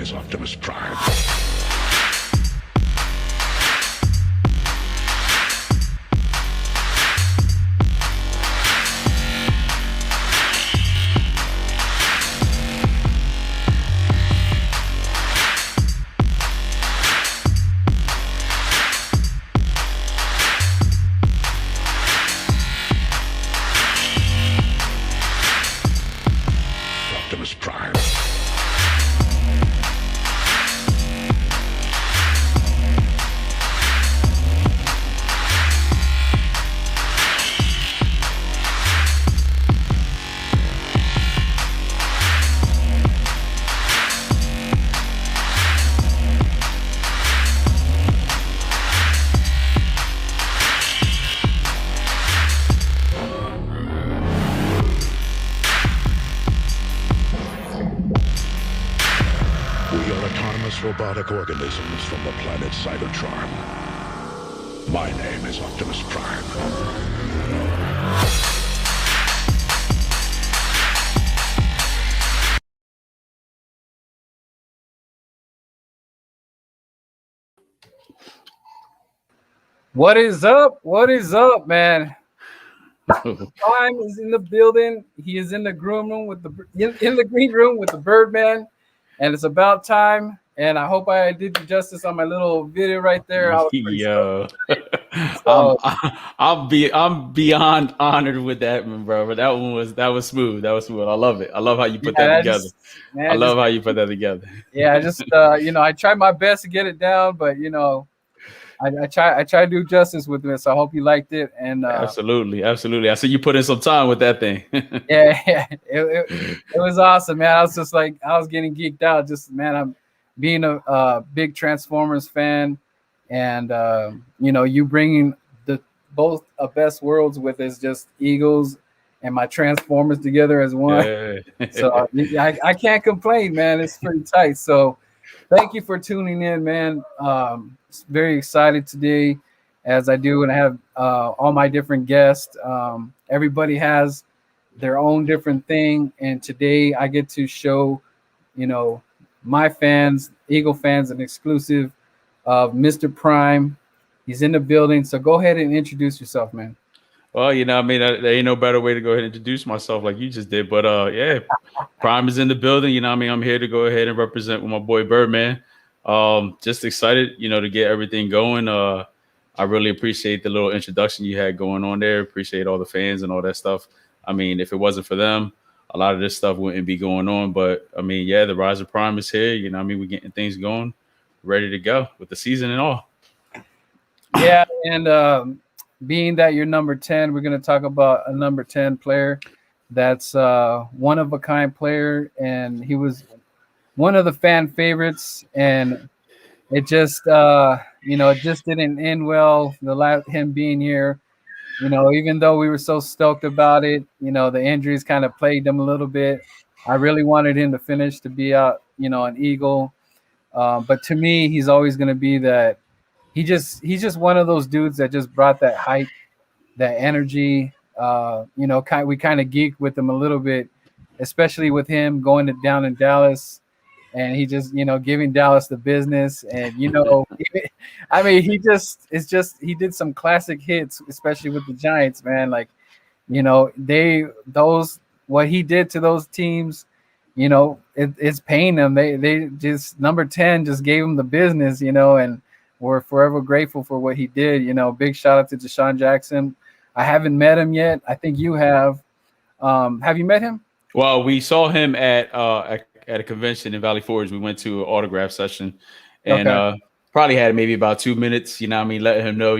is Optimus Prime. Optimus Prime. We are autonomous robotic organisms from the planet Cybertron. My name is Optimus Prime. What is up? What is up, man? Prime is in the building. He is in the green room with the green room with the Birdman, and it's about time. And I hope I did you justice on my little video right there. I was pretty Yo, So- I'm beyond honored with that one, bro. But that was smooth. That was smooth. I love it. I love how you put that together. I love how you put that together. Yeah, I just I tried my best to get it down, but I try to do justice with it. So I hope you liked it. And Absolutely. I see you put in some time with that thing. yeah, it was awesome, man. I was just like, I was getting geeked out. Just, man, I'm being a big Transformers fan, and you bringing the both best worlds with us, just Eagles and my Transformers together as one. Yeah. So I can't complain, man. It's pretty tight. So thank you for tuning in, man. Very excited today, as I do, and I have all my different guests. Everybody has their own different thing, and today I get to show, my fans, Eagle fans, an exclusive of Mr. Prime. He's in the building, so go ahead and introduce yourself, man. Well, there ain't no better way to go ahead and introduce myself like you just did. But yeah, Prime is in the building. I'm here to go ahead and represent with my boy Birdman. Just excited, to get everything going. I really appreciate the little introduction you had going on there. Appreciate all the fans and all that stuff. If it wasn't for them, a lot of this stuff wouldn't be going on. But yeah, the Rise of Prime is here. We're getting things going, ready to go with the season and all. Yeah, and being that you're number 10, we're going to talk about a number 10 player that's one of a kind player, and he was one of the fan favorites, and it just it just didn't end well, him being here. Even though we were so stoked about it, the injuries kind of plagued him a little bit. I really wanted him to finish, to be out, an Eagle, but to me, he's always going to be that. He's just one of those dudes that just brought that hype, that energy. We kind of geeked with him a little bit, especially with him going down in Dallas, and he just giving Dallas the business. And he did some classic hits, especially with the Giants, man. Like, what he did to those teams, it's paying them. They just, number 10 just gave him the business, and we're forever grateful for what he did. Big shout out to Deshaun Jackson. I haven't met him yet. I think you have. Have you met him? Well, we saw him at a convention in Valley Forge. We went to an autograph session, and probably had maybe about 2 minutes. Letting him know,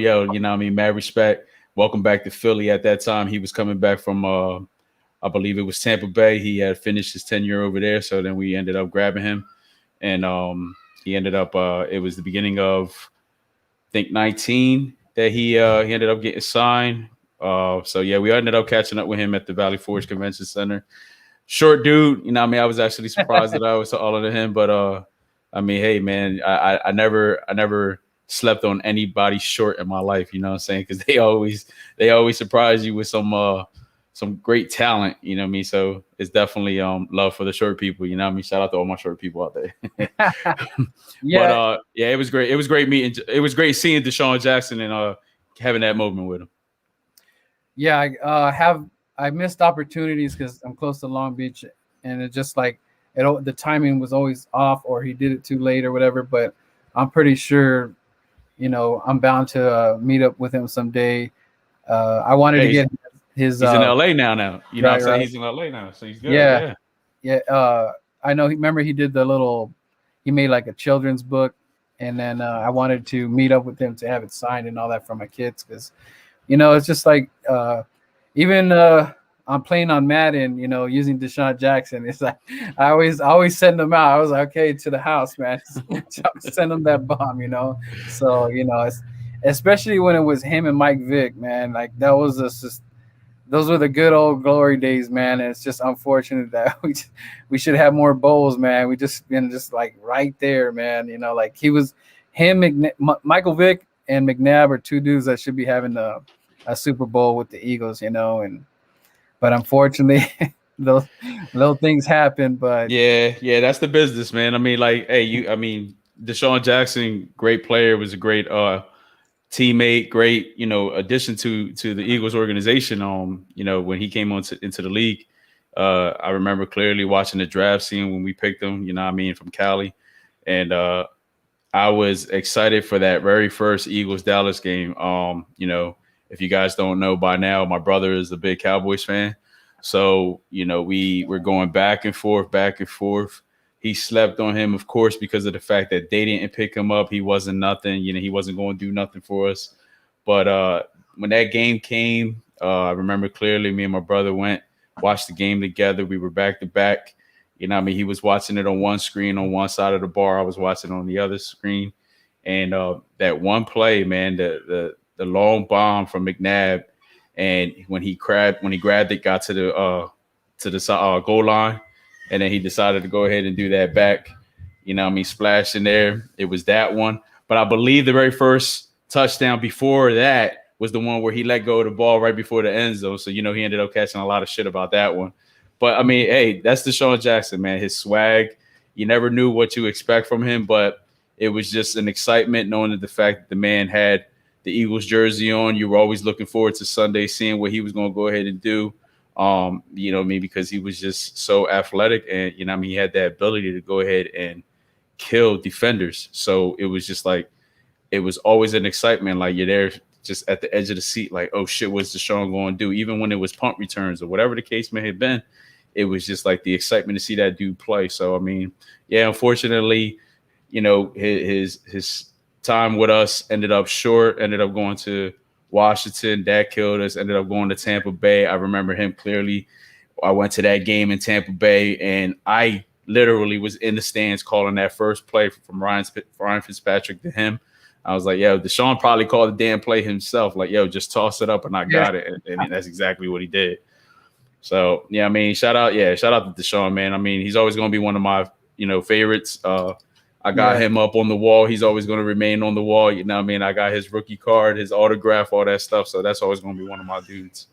mad respect. Welcome back to Philly. At that time, he was coming back from, I believe it was Tampa Bay. He had finished his tenure over there, so then we ended up grabbing him, and he ended up. It was the beginning of, I think, 19 that he ended up getting signed. So yeah, we ended up catching up with him at the Valley Forge Convention Center. Short dude, I was actually surprised that I was taller than him, but hey man, I never slept on anybody short in my life, you know what I'm saying? Because they always surprise you with some some great talent. You know what I mean? So it's definitely love for the short people. You know what I mean? Shout out to all my short people out there. Yeah, But yeah, it was great. It was great meeting. It was great seeing Deshaun Jackson and having that moment with him. yeah. I missed opportunities because I'm close to Long Beach, and it's just like the timing was always off, or he did it too late or whatever. But I'm pretty sure, I'm bound to meet up with him someday. I wanted to Hey, get his. he's in LA now. You know what I'm saying? Right. He's in LA now, so he's good. Yeah, Yeah. yeah. I know. Remember, he did the little. He made like a children's book, and then I wanted to meet up with him to have it signed and all that for my kids because, it's just like even I'm playing on Madden, using Deshaun Jackson. It's like I always send them out. I was like, okay, to the house, man. Send them that bomb, So it's especially when it was him and Mike Vick, man. Like that was just those were the good old glory days, man. And it's just unfortunate that we should have more bowls, man. We just been just like right there, man. Like he was him, Michael Vick and McNabb are two dudes that should be having a Super Bowl with the Eagles, but unfortunately, those little things happen. But Yeah, that's the business, man. I mean, like, hey, Deshaun Jackson, great player, was a great teammate, great, addition to the Eagles organization. When he came into the league, I remember clearly watching the draft scene when we picked him, from Cali, and I was excited for that very first Eagles Dallas game. If you guys don't know by now, my brother is a big Cowboys fan. So, we were going back and forth, back and forth. He slept on him, of course, because of the fact that they didn't pick him up. He wasn't nothing. He wasn't going to do nothing for us. But when that game came, I remember clearly me and my brother watched the game together. We were back to back. He was watching it on one screen on one side of the bar. I was watching it on the other screen. And that one play, man, the long bomb from McNabb, and when he grabbed it, got to the goal line, and then he decided to go ahead and do that back, splash in there. It was that one. But I believe the very first touchdown before that was the one where he let go of the ball right before the end zone. So, he ended up catching a lot of shit about that one. But, I mean, hey, that's Deshaun Jackson, man. His swag, you never knew what to expect from him, but it was just an excitement knowing that the fact that the man had the Eagles jersey on. You were always looking forward to Sunday, seeing what he was going to go ahead and do. Because he was just so athletic and, he had that ability to go ahead and kill defenders. So it was just like, it was always an excitement. Like you're there just at the edge of the seat, like, oh shit, what's Deshaun going to do? Even when it was punt returns or whatever the case may have been, it was just like the excitement to see that dude play. So, I mean, yeah, unfortunately, his time with us ended up short, ended up going to Washington. That killed us, ended up going to Tampa Bay. I remember him clearly. I went to that game in Tampa Bay, and I literally was in the stands calling that first play from Ryan Fitzpatrick to him. I was like, yo, Deshaun probably called the damn play himself. Like, yo, just toss it up and I got it. And that's exactly what he did. So, yeah, I mean, shout out to Deshaun, man. I mean, he's always going to be one of my, favorites. I got him up on the wall. He's always going to remain on the wall. I got his rookie card, his autograph, all that stuff. So that's always going to be one of my dudes.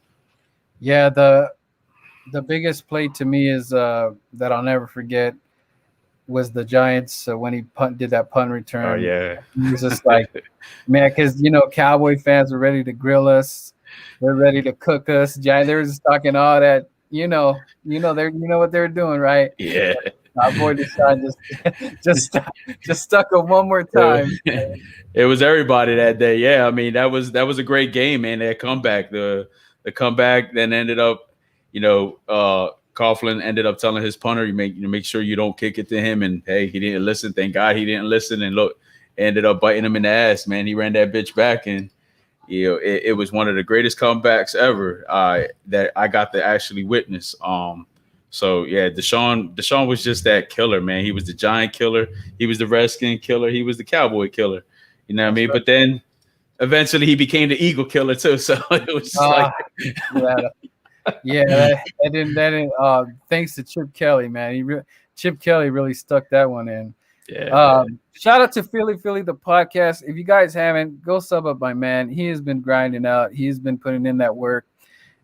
Yeah, the biggest play to me is that I'll never forget was the Giants when he did that punt return. Oh, yeah. He was just like, man, because, Cowboy fans were ready to grill us. They're ready to cook us. They were just talking all that, they what they're doing, right? Yeah. Our boy decided just stuck him one more time. It was everybody that day. Yeah, I mean that was a great game, man. That comeback, the comeback, then ended up, Coughlin ended up telling his punter, you make sure you don't kick it to him. And hey, he didn't listen. Thank God he didn't listen. And look, ended up biting him in the ass, man. He ran that bitch back, and it was one of the greatest comebacks ever that I got to actually witness. So yeah, Deshaun was just that killer, man. He was the Giant killer. He was the Redskin killer. He was the Cowboy killer. You know what I mean? Right. But then eventually he became the Eagle killer too. So it was just that didn't. Thanks to Chip Kelly, man. Chip Kelly really stuck that one in. Yeah. Shout out to Philly the podcast. If you guys haven't, go sub up my man. He has been grinding out. He's been putting in that work.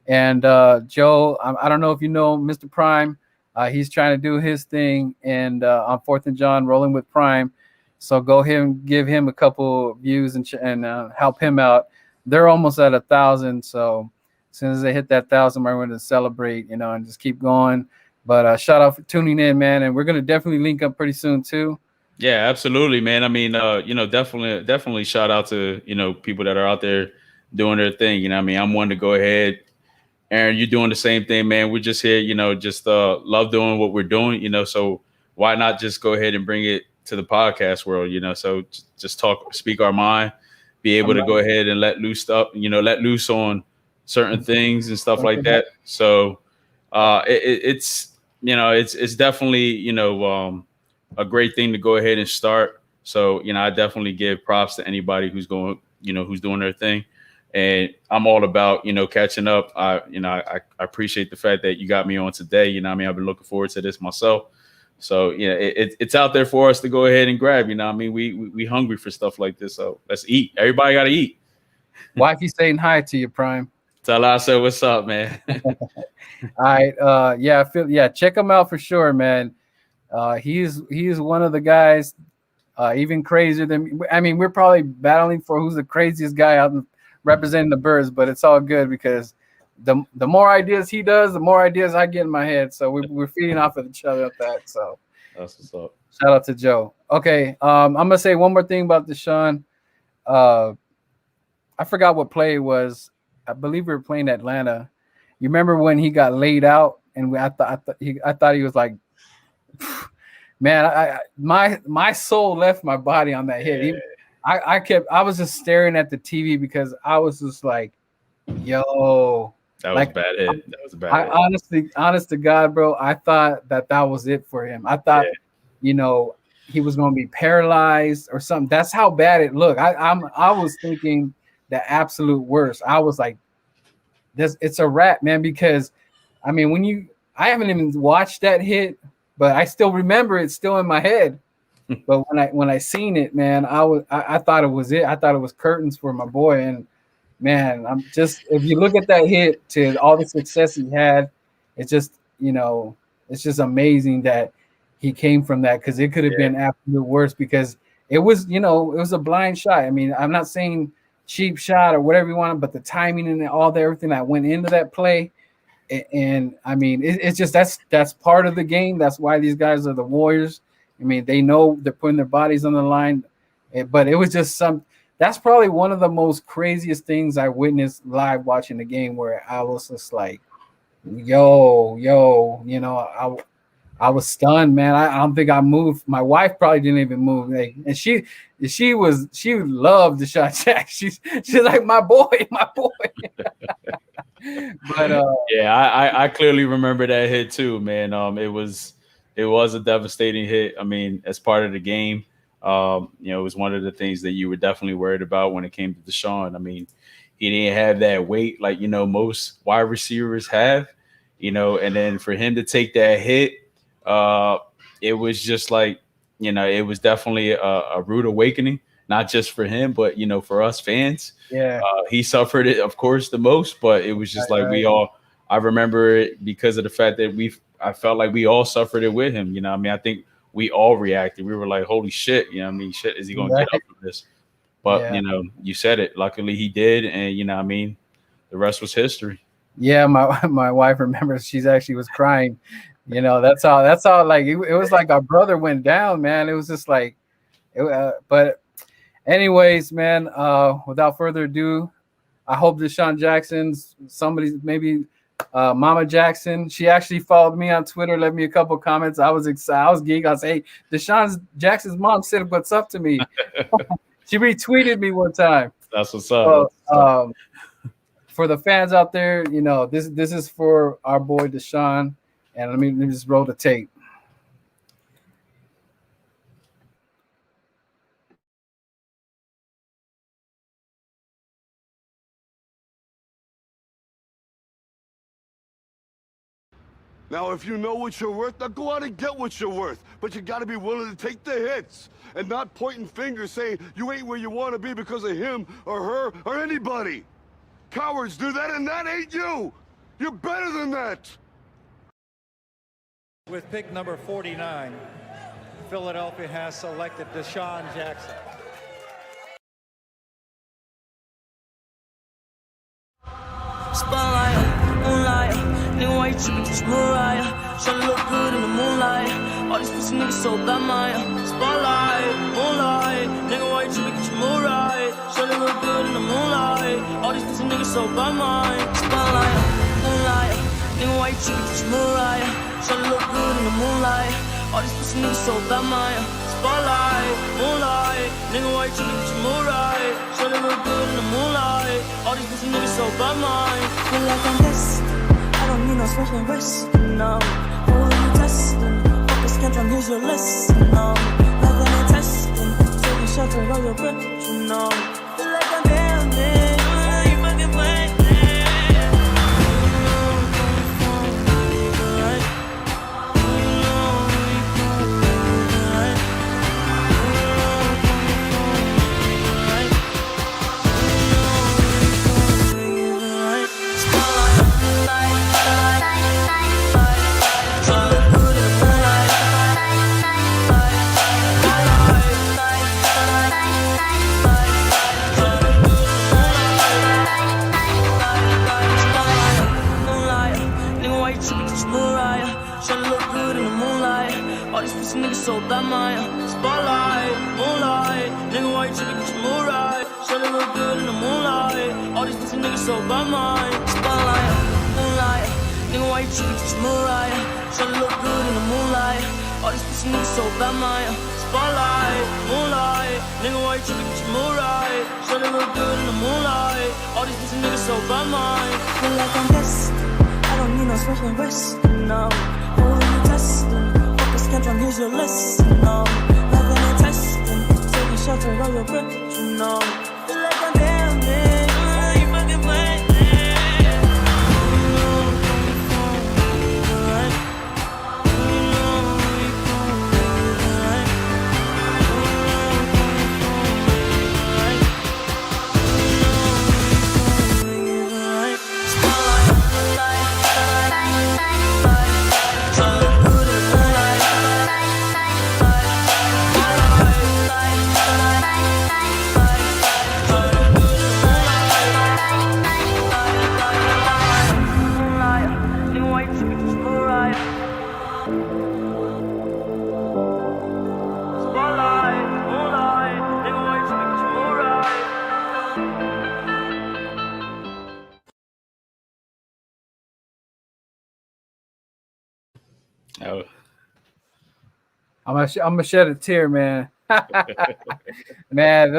And Joe, I don't know if you know Mr. Prime. He's trying to do his thing, and on 4th and John, rolling with Prime. So go give him a couple views and help him out. They're almost at 1,000. So as soon as they hit that 1,000, we're going to celebrate, and just keep going. But shout out for tuning in, man. And we're going to definitely link up pretty soon too. Yeah, absolutely, man. I mean, definitely shout out to, people that are out there doing their thing. I mean, I'm one to go ahead. Aaron, you're doing the same thing, man. We're just here, just love doing what we're doing, so why not just go ahead and bring it to the podcast world, so just speak our mind, be able to go ahead and let loose on certain things and stuff like that. So it's definitely, a great thing to go ahead and start. So, I definitely give props to anybody who's who's doing their thing. And I'm all about, catching up. I appreciate the fact that you got me on today. I've been looking forward to this myself. So, it's out there for us to go ahead and grab, we hungry for stuff like this. So let's eat. Everybody got to eat. Wifey saying hi to you, Prime. Tell her I said, what's up, man? All right. Check him out for sure, man. He's one of the guys, even crazier than, we're probably battling for who's the craziest guy out representing the Birds, but it's all good because the more ideas he does, the more ideas I get in my head. So we're feeding off of each other at that. So that's what's up. Shout out to Joe. Okay, I'm gonna say one more thing about Deshaun. I forgot what play it was. I believe we were playing Atlanta. You remember when he got laid out, and I thought he was like, man, my soul left my body on that hit. Yeah. I was just staring at the TV because I was just like, yo. That was a bad hit. That was a bad hit. Honest to God, bro, I thought that was it for him. I thought, he was going to be paralyzed or something. That's how bad it looked. I was thinking the absolute worst. I was like, it's a wrap, man, because, I haven't even watched that hit, but I still remember it still in my head. But when I seen it, man, I thought it was it. I thought it was curtains for my boy. And man, if you look at that hit to all the success he had, it's just amazing that he came from that, because it could have been absolute worse, because it was a blind shot. I'm not saying cheap shot or whatever you want, but the timing and everything that went into that play. And it's just that's part of the game. That's why these guys are the Warriors. They know they're putting their bodies on the line, but it was just that's probably one of the most craziest things I witnessed live watching the game, where I was just like, yo, I was stunned, man. I don't think I moved. My wife probably didn't even move. And she loved Deshaun Jackson. She's like, my boy. But I clearly remember that hit too, man. It was a devastating hit. As part of the game, it was one of the things that you were definitely worried about when it came to Deshaun. He didn't have that weight like, most wide receivers have, and then for him to take that hit, it was just like, it was definitely a rude awakening, not just for him, but, for us fans. Yeah. He suffered it, of course, the most, but it was just I remember it because of the fact that I felt like we all suffered it with him. I think we all reacted. We were like, holy shit, shit, is he going to get up from this? But, you said it. Luckily he did. And, the rest was history. Yeah, my wife remembers. She's actually was crying. That's how like it was like our brother went down, man. It was just like, but anyways, man, without further ado, I hope Deshaun Jackson's somebody's maybe Mama Jackson. She actually followed me on Twitter, left me a couple comments. I was excited. I was geeked. I was, hey, Deshaun Jackson's mom said what's up to me. She retweeted me one time. That's what's up. So, for the fans out there, this is for our boy Deshaun. And let me just roll the tape. Now, if you know what you're worth, now go out and get what you're worth. But you got to be willing to take the hits and not pointing fingers saying you ain't where you want to be because of him or her or anybody. Cowards do that, and that ain't you. You're better than that. With pick number 49, Philadelphia has selected Deshaun Jackson. Spotlight, moonlight, nigga, why you trippin', just Mariah? Tryna look good in the moonlight. All these pussy niggas so bad, Maya. Spotlight, moonlight, nigga, why you trippin', just Mariah? Tryna look good in the moonlight. All these pussy niggas so bad, Maya. Spotlight, moonlight, nigga, why you trippin', just Mariah? Tryna look good in the moonlight. All these pussy niggas so bad, Maya. Spotlight, moonlight, nigga, why you trippin', just Mariah? Tryna look good in the moonlight. All these pussy niggas so bad, Maya. Feel like I'm destined. I don't need no special rest, no. Who are you testing? Focus, scantron, here's your lesson, no. Nothing ain't testing. Taking shelter of your breath, you know. Feel like I'm damn it. You fucking playing. So bad, Maya. Spotlight, moonlight, nigga, why you trippin', get your mood right? Shawty look good in the moonlight. All these pussy niggas so bad, Maya. Spotlight, moonlight, nigga, why you trippin', get your mood right? Shawty look good in the moonlight. All these pussy niggas so bad, Maya. Spotlight, moonlight, nigga, why you trippin', get your mood right? Shawty look good in the moonlight. All these pussy niggas so bad, Maya. Feel like I'm destined. I don't need no special rest, no. Who are you testing? Scantron, here's your lesson, no. Nothing ain't testing. Taking shelter of your breath, you know. Feel like I'm damn it. You fucking playing. Oh. I'm gonna shed a tear, man. Man,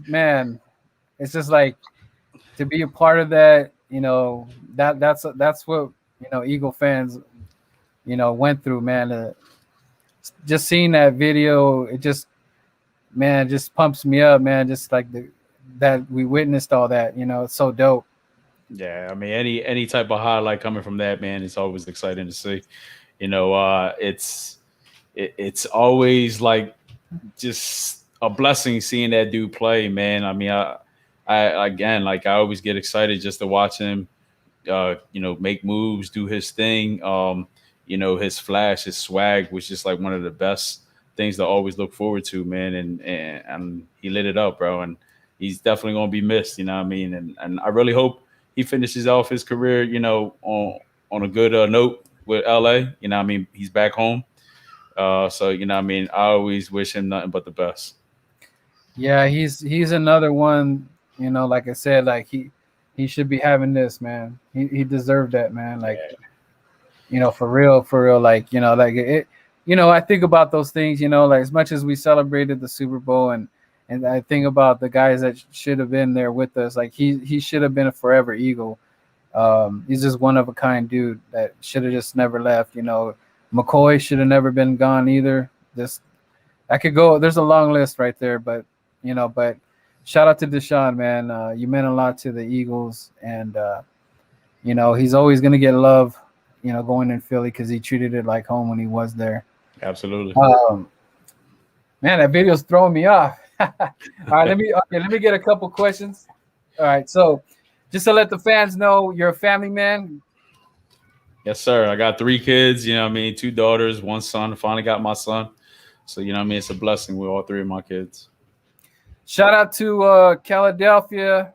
man. It's just like to be a part of that. You know, that's what Eagle fans went through, man. Just seeing that video, it just pumps me up, man. Just like that we witnessed all that. It's so dope. Yeah, I mean, any type of highlight coming from that, man, it's always exciting to see. It's always like just a blessing seeing that dude play, man. I mean, I again, like I always get excited just to watch him, make moves, do his thing. His flash, his swag was just like one of the best things to always look forward to, man. And he lit it up, bro. And he's definitely gonna be missed. You know what I mean? And I really hope he finishes off his career, on a good note with LA. I mean, he's back home. So I mean, I always wish him nothing but the best. Yeah, he's another one, like I said, like he should be having this, man. He deserved that, man. Like, for real, like, like it, I think about those things, like as much as we celebrated the Super Bowl and I think about the guys that should have been there with us, like he should have been a forever Eagle. He's just one of a kind dude that should have just never left. McCoy should have never been gone either. I could go. There's a long list right there, but shout out to Deshaun, man. You meant a lot to the Eagles, and he's always gonna get love. Going in Philly because he treated it like home when he was there. Absolutely. Man, that video's throwing me off. All right, let me get a couple questions. All right, so just to let the fans know, you're a family man. Yes, sir. I got 3 kids. You know what I mean? 2 daughters, 1 son. I finally got my son. So you know what I mean? It's a blessing with all 3 of my kids. Shout out to Philadelphia,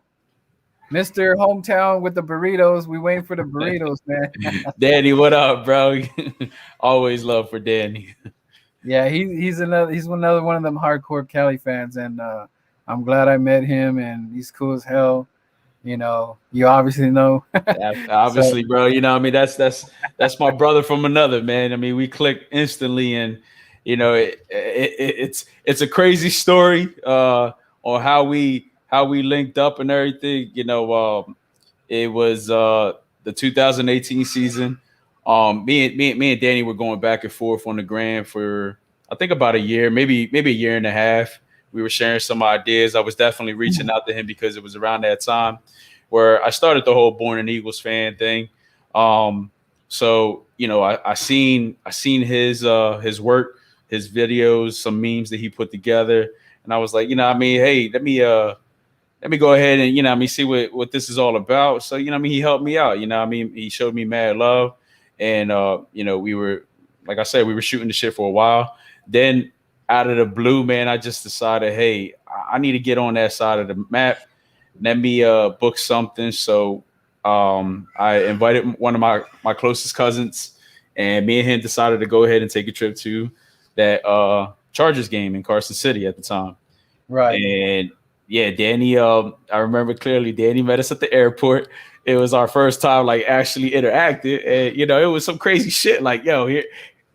Mr. Hometown with the burritos. We waiting for the burritos, man. Danny, what up, bro? Always love for Danny. Yeah, he's another one of them hardcore Cali fans, and I'm glad I met him, and he's cool as hell. You know, you obviously know. Obviously, bro. You know what I mean? That's my brother from another, man. I mean, we clicked instantly, and you know, it's a crazy story on how we linked up and everything. You know, it was the 2018 season. Me and Danny were going back and forth on the gram for I think about a year, maybe a year and a half. We were sharing some ideas. I was definitely reaching out to him because it was around that time where I started the whole Born an Eagles fan thing. So you know, I seen his work, his videos, some memes that he put together, and I was like, you know, I mean, hey, let me go ahead and you know, I mean, see what this is all about. So you know, I mean, he helped me out. You know, I mean, he showed me mad love, and you know, we were, like I said, we were shooting the shit for a while. Then out of the blue, man, I just decided, hey, I need to get on that side of the map. Let me book something. So I invited one of my closest cousins, and me and him decided to go ahead and take a trip to that Chargers game in Carson City at the time. Right. And yeah, Danny, I remember clearly Danny met us at the airport. It was our first time like actually interacting. And you know, it was some crazy shit. Like, yo, here,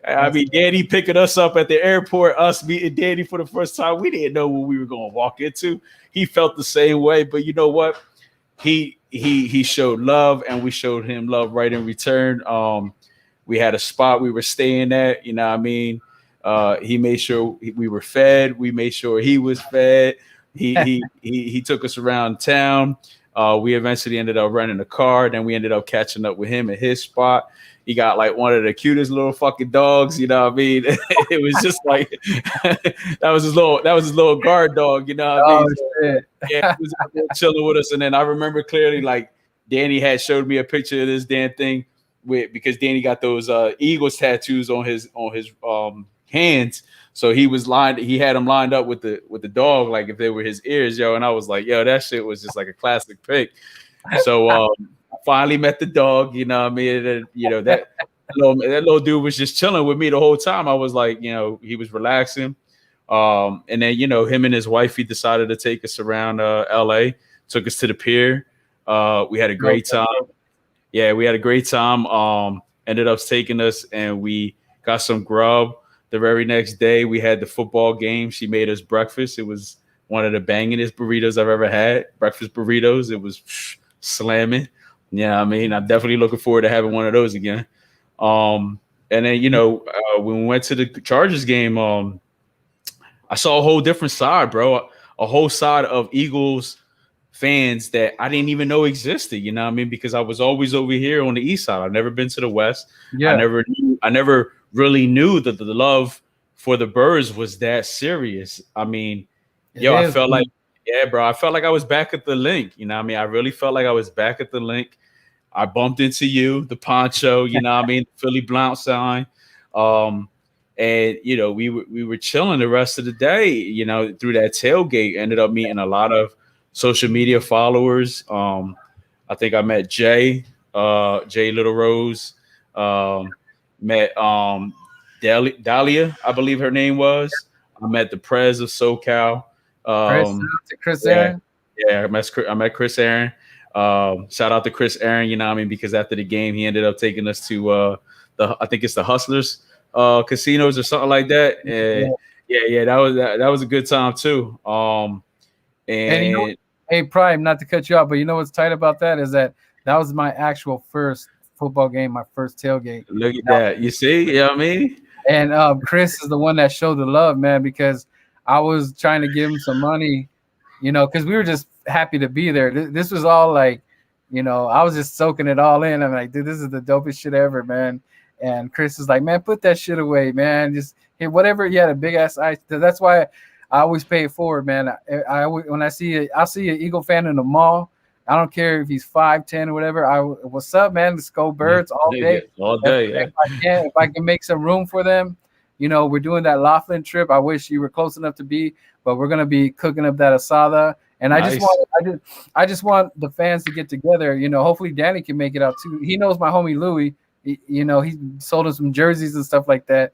I mean, Danny picking us up at the airport, us meeting Danny for the first time. We didn't know what we were going to walk into. He felt the same way, but you know what? He showed love, and we showed him love right in return. We had a spot we were staying at. You know what I mean? He made sure we were fed. We made sure he was fed. He took us around town. We eventually ended up renting a car. Then we ended up catching up with him at his spot. He got like one of the cutest little fucking dogs, you know what I mean? It was just like that was his little guard dog, you know what I mean? So, yeah, he was out there chilling with us. And then I remember clearly like Danny had showed me a picture of this damn thing because Danny got those Eagles tattoos on his hands. So he had them lined up with the dog, like if they were his ears, yo. And I was like, yo, that shit was just like a classic pick. So I finally met the dog, you know what I mean? And, you know, that little dude was just chilling with me the whole time. I was like, you know, he was relaxing. And then, you know, him and his wife, he decided to take us around LA, took us to the pier. We had a great time. Yeah, we had a great time. Ended up taking us, and we got some grub. The very next day, we had the football game. She made us breakfast. It was one of the bangingest burritos I've ever had. Breakfast burritos. It was slamming. Yeah, I mean, I'm definitely looking forward to having one of those again. And then, you know, when we went to the Chargers game, I saw a whole different side, bro. A whole side of Eagles fans that I didn't even know existed. You know what I mean? Because I was always over here on the east side. I've never been to the west. Yeah. I never really knew that the love for the Birds was that serious. I mean, I felt like, yeah, bro, I felt like I was back at the link. You know what I mean? I really felt like I was back at the link. I bumped into you, the poncho, you know what I mean? The Philly Blount sign. And, you know, we were chilling the rest of the day, you know, through that tailgate. Ended up meeting a lot of social media followers. I think I met Jay Little Rose, met Dahlia, I believe her name was. I met the Prez of SoCal. Chris Aaron. Yeah, I met Chris Aaron. Shout out to Chris Aaron, you know what I mean? Because after the game, he ended up taking us to I think it's the Hustlers casinos or something like that. And yeah, that was a good time too. And you know, hey, Prime, not to cut you off, but you know what's tight about that is that was my actual first football game, my first tailgate. Look at that. You see? You know what I mean? And Chris is the one that showed the love, man, because I was trying to give him some money, you know, because we were just happy to be there. This was all like, you know, I was just soaking it all in. I'm like, dude, this is the dopest shit ever, man. And Chris is like, man, put that shit away, man. Just hey, whatever. He had a big ass ice. That's why I always pay it forward, man. When I'll see an Eagle fan in the mall, I don't care if he's 5'10" or whatever. What's up, man? Let's go Birds all day. All day. If I can make some room for them, we're doing that Laughlin trip. I wish you were close enough to be, but we're gonna be cooking up that asada. And Nice. I just want the fans to get together. Hopefully Danny can make it out too. He knows my homie Louie. He sold him some jerseys and stuff like that.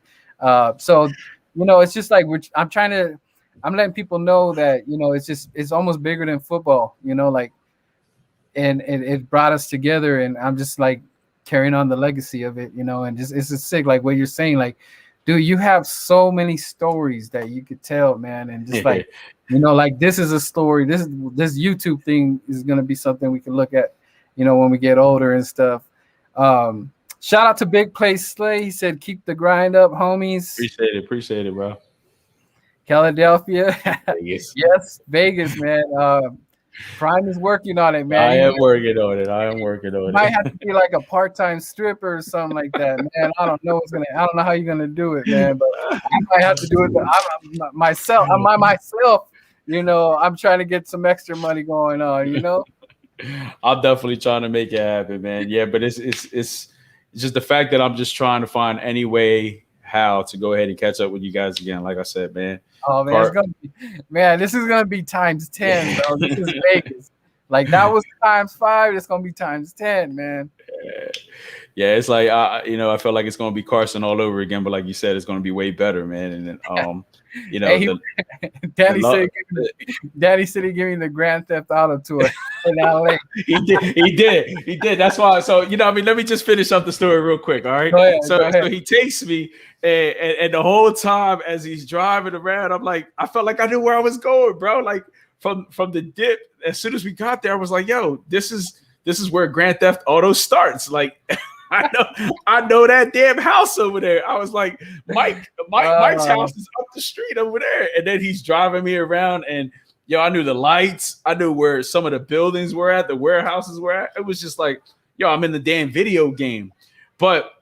So it's just like I'm letting people know that it's almost bigger than football. And it brought us together, and I'm just like carrying on the legacy of it. And just it's just sick, like what you're saying, like. Dude, you have so many stories that you could tell, man, and just like, like this is a story. This YouTube thing is gonna be something we can look at, when we get older and stuff. Shout out to Big Play Slay. He said, "Keep the grind up, homies." Appreciate it, bro. Philadelphia, Vegas. Yes, Vegas, man. Prime is working on it, man. I am working on it. Might have to be like a part-time stripper or something like that, man. I don't know how you're gonna do it, man. But I might have to do it myself. I'm trying to get some extra money going on, I'm definitely trying to make it happen, man. Yeah, but it's just the fact that I'm just trying to find any way how to go ahead and catch up with you guys again. Like I said, man. Oh man, this is gonna be times 10, bro. This is Vegas. Like that was times 5. It's gonna be times 10, man. Yeah, it's like I feel like it's gonna be Carson all over again, but like you said, it's gonna be way better, man. And then Danny said he gave me the Grand Theft Auto tour in LA. He did. That's why. So let me just finish up the story real quick. All right. Go ahead. So he takes me, and the whole time as he's driving around, I'm like, I felt like I knew where I was going, bro. Like from the dip, as soon as we got there, I was like, yo, this is where Grand Theft Auto starts. Like. I know that damn house over there. I was like, Mike's house is up the street over there. And then he's driving me around, and I knew the lights. I knew where some of the buildings were at, the warehouses were at. It was just like, I'm in the damn video game. But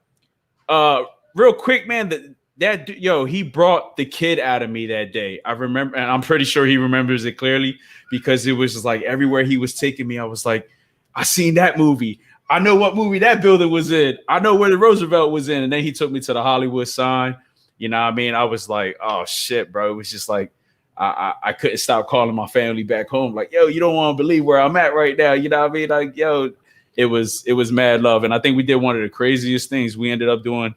real quick, man, he brought the kid out of me that day. I remember, and I'm pretty sure he remembers it clearly, because it was just like everywhere he was taking me, I was like, I seen that movie. I know what movie that building was in. I know where the Roosevelt was in. And then he took me to the Hollywood sign. You know what I mean? I was like, oh shit, bro. It was just like, I couldn't stop calling my family back home. Like, yo, you don't want to believe where I'm at right now. You know what I mean? Like, yo, it was mad love. And I think we did one of the craziest things we ended up doing.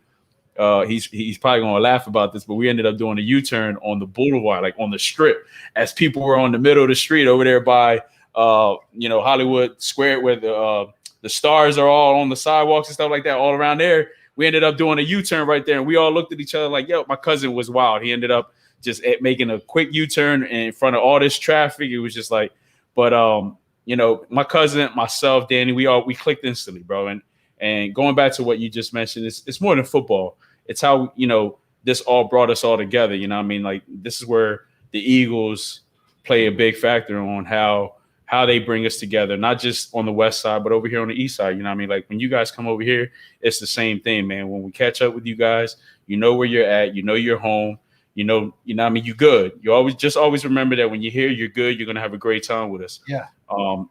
He's probably going to laugh about this, but we ended up doing a U-turn on the boulevard, like on the strip, as people were on the middle of the street over there by, Hollywood Square, where the stars are all on the sidewalks and stuff like that, all around there. We ended up doing a U-turn right there, and we all looked at each other like, yo, my cousin was wild. He ended up just making a quick U-turn in front of all this traffic. It was just like, but my cousin, myself, Danny, we clicked instantly, bro. And going back to what you just mentioned, it's more than football. It's how, this all brought us all together. You know what I mean? Like, this is where the Eagles play a big factor on how they bring us together, not just on the west side, but over here on the east side. You know what I mean? Like, when you guys come over here, it's the same thing, man. When we catch up with you guys, you know where you're at, you're home, you know what I mean? You good. You always remember that when you're here, you're good. You're going to have a great time with us. Yeah.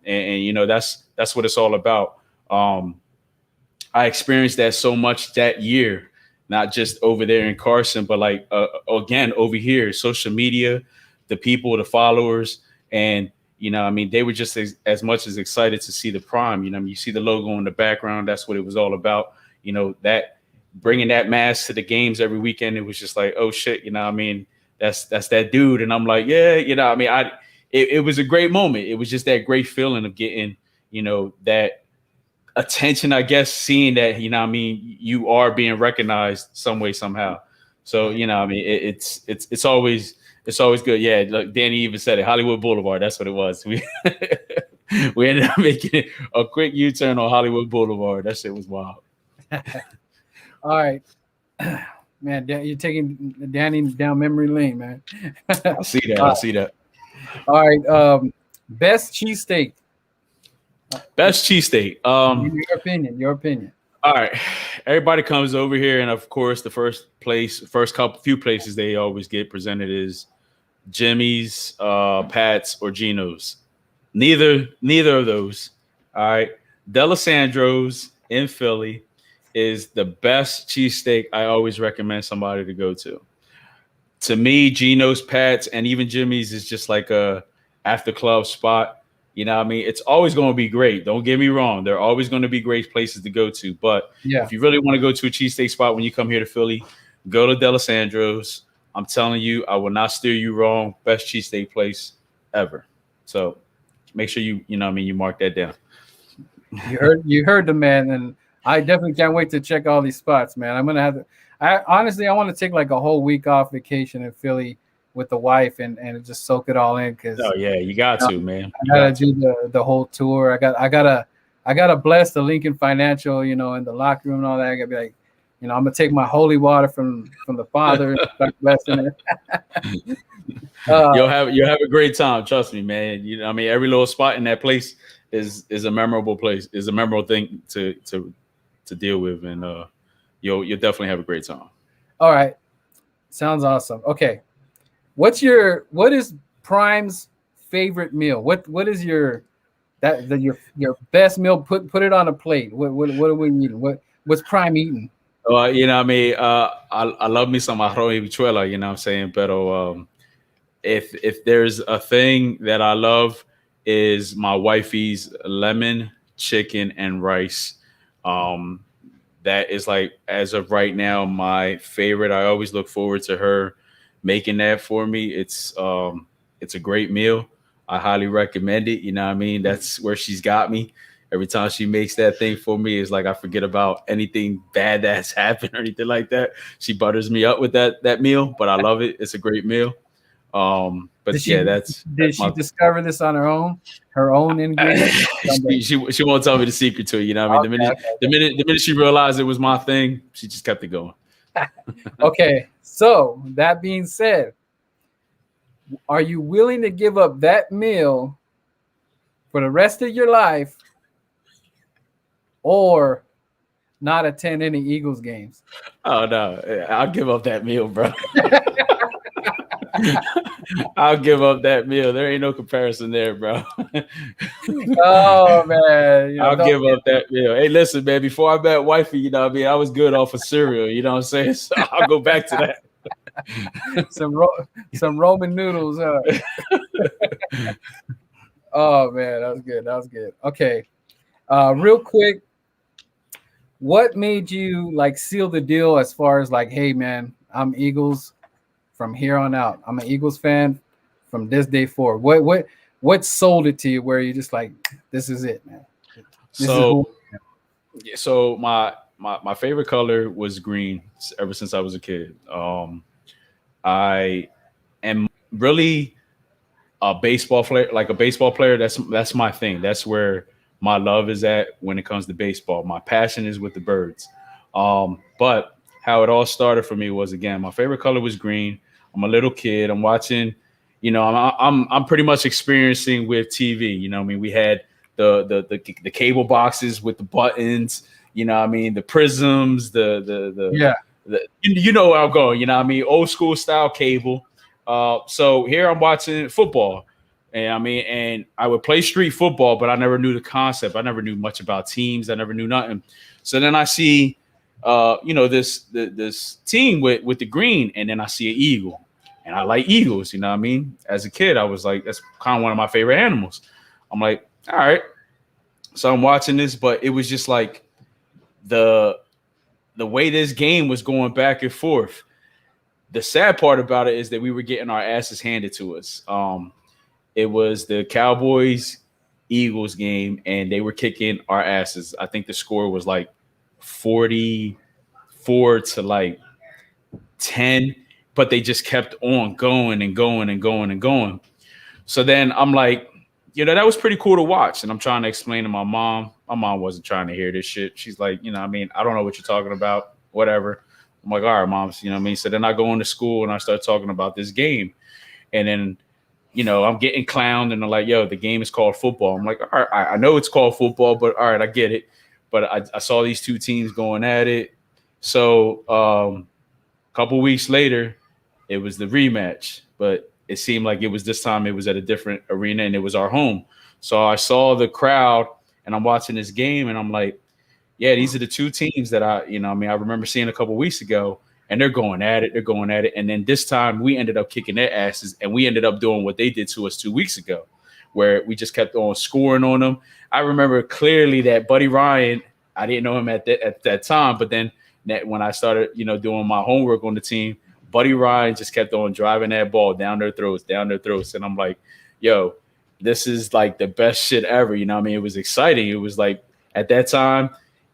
And that's what it's all about. I experienced that so much that year, not just over there in Carson, but like, again, over here, social media, the people, the followers, and they were just as much as excited to see the Prime. You see the logo in the background. That's what it was all about. That bringing that mask to the games every weekend. It was just like, oh shit, that's that dude. And I'm like, yeah, it was a great moment. It was just that great feeling of getting, that attention, I guess, seeing that, you are being recognized some way, somehow. So, it's always good. Yeah, look, Danny even said it. Hollywood Boulevard. That's what it was. We ended up making a quick U-turn on Hollywood Boulevard. That shit was wild. All right, man. You're taking Danny down memory lane, man. I see that. All right. Best cheesesteak. Best cheesesteak. Your opinion. All right. Everybody comes over here, and of course, the first few places they always get presented is Jimmy's, Pat's, or Geno's. Neither of those. All right. Delisandro's in Philly is the best cheesesteak I always recommend somebody to go to. To me, Geno's, Pat's, and even Jimmy's is just like a after club spot. You know what I mean? It's always going to be great. Don't get me wrong. There are always going to be great places to go to. But Yeah. if you really want to go to a cheesesteak spot when you come here to Philly, go to Delisandro's. I'm telling you, I will not steer you wrong. Best cheesesteak place ever. So make sure you know what I mean, you mark that down. You heard the man, and I definitely can't wait to check all these spots, man. I'm gonna have to. I want to take like a whole week off vacation in Philly with the wife and just soak it all in because Oh yeah, you got to, man. I gotta do the whole tour. I gotta bless the Lincoln Financial, in the locker room and all that. I gotta be like, I'm gonna take my holy water from the Father and start blessing it. You'll have a great time. Trust me, man. You know, I mean, every little spot in that place is a memorable place. Is a memorable thing to deal with, and you'll definitely have a great time. All right, sounds awesome. Okay, what is Prime's favorite meal? What is your best meal? Put it on a plate. What are we eating? What's Prime eating? You know what I mean? I love me some arroz y habichuela, you know what I'm saying? But if there's a thing that I love is my wifey's lemon chicken and rice. That is like, as of right now, my favorite. I always look forward to her making that for me. It's a great meal. I highly recommend it. You know what I mean? That's where she's got me. Every time she makes that thing for me, it's like I forget about anything bad that's happened or anything like that. She butters me up with that meal, but I love it. It's a great meal. But did she discover this on her own ingredients? she won't tell me the secret to it. You know what I mean? The minute she realized it was my thing, she just kept it going. Okay, so that being said, are you willing to give up that meal for the rest of your life, or not attend any Eagles games? Oh no, I'll give up that meal, bro. I'll give up that meal. There ain't no comparison there, bro. Oh man, I'll give up that meal. Hey, listen, man. Before I met wifey, you know what I mean, I was good off of cereal. You know what I'm saying? So I'll go back to that. some Roman noodles. Oh man, that was good. Okay, real quick, what made you like seal the deal as far as like, hey man, I'm Eagles from here on out. I'm an Eagles fan from this day forward. What sold it to you where you're just like, this is it, man? So my favorite color was green ever since I was a kid. I am really a baseball player. That's my thing. That's where my love is at when it comes to baseball. My passion is with the birds. But how it all started for me was, again, my favorite color was green. I'm a little kid. I'm watching, I'm pretty much experiencing with TV. You know what I mean? We had the cable boxes with the buttons, you know what I mean? The prisms, you know where I'm going, you know what I mean? Old school style cable. So here I'm watching football. And I would play street football, but I never knew the concept. I never knew much about teams. I never knew nothing. So then I see, this team with the green, and then I see an eagle, and I like eagles. You know what I mean? As a kid, I was like, that's kind of one of my favorite animals. I'm like, all right. So I'm watching this, but it was just like the way this game was going back and forth. The sad part about it is that we were getting our asses handed to us. It was the Cowboys Eagles game, and they were kicking our asses. I think the score was like 44 to like 10, but they just kept on going and going and going and going. So then I'm like, that was pretty cool to watch. And I'm trying to explain to my mom. My mom wasn't trying to hear this shit. She's like, I don't know what you're talking about, whatever. I'm like, all right, mom, you know what I mean? So then I go into school and I start talking about this game. And then I'm getting clowned, and they're like, yo, the game is called football. I'm like, all right, I know it's called football, but all right, I get it. But I saw these two teams going at it. So a couple weeks later, it was the rematch. But it seemed like it was this time it was at a different arena, and it was our home. So I saw the crowd, and I'm watching this game, and I'm like, yeah, these are the two teams that I remember seeing a couple weeks ago, and they're going at it. They're going at it. And then this time we ended up kicking their asses, and we ended up doing what they did to us 2 weeks ago, where we just kept on scoring on them. I remember clearly that Buddy Ryan, I didn't know him at that time, but then when I started, doing my homework on the team, Buddy Ryan just kept on driving that ball down their throats. And I'm like, yo, this is like the best shit ever. You know what I mean? It was exciting. It was like at that time,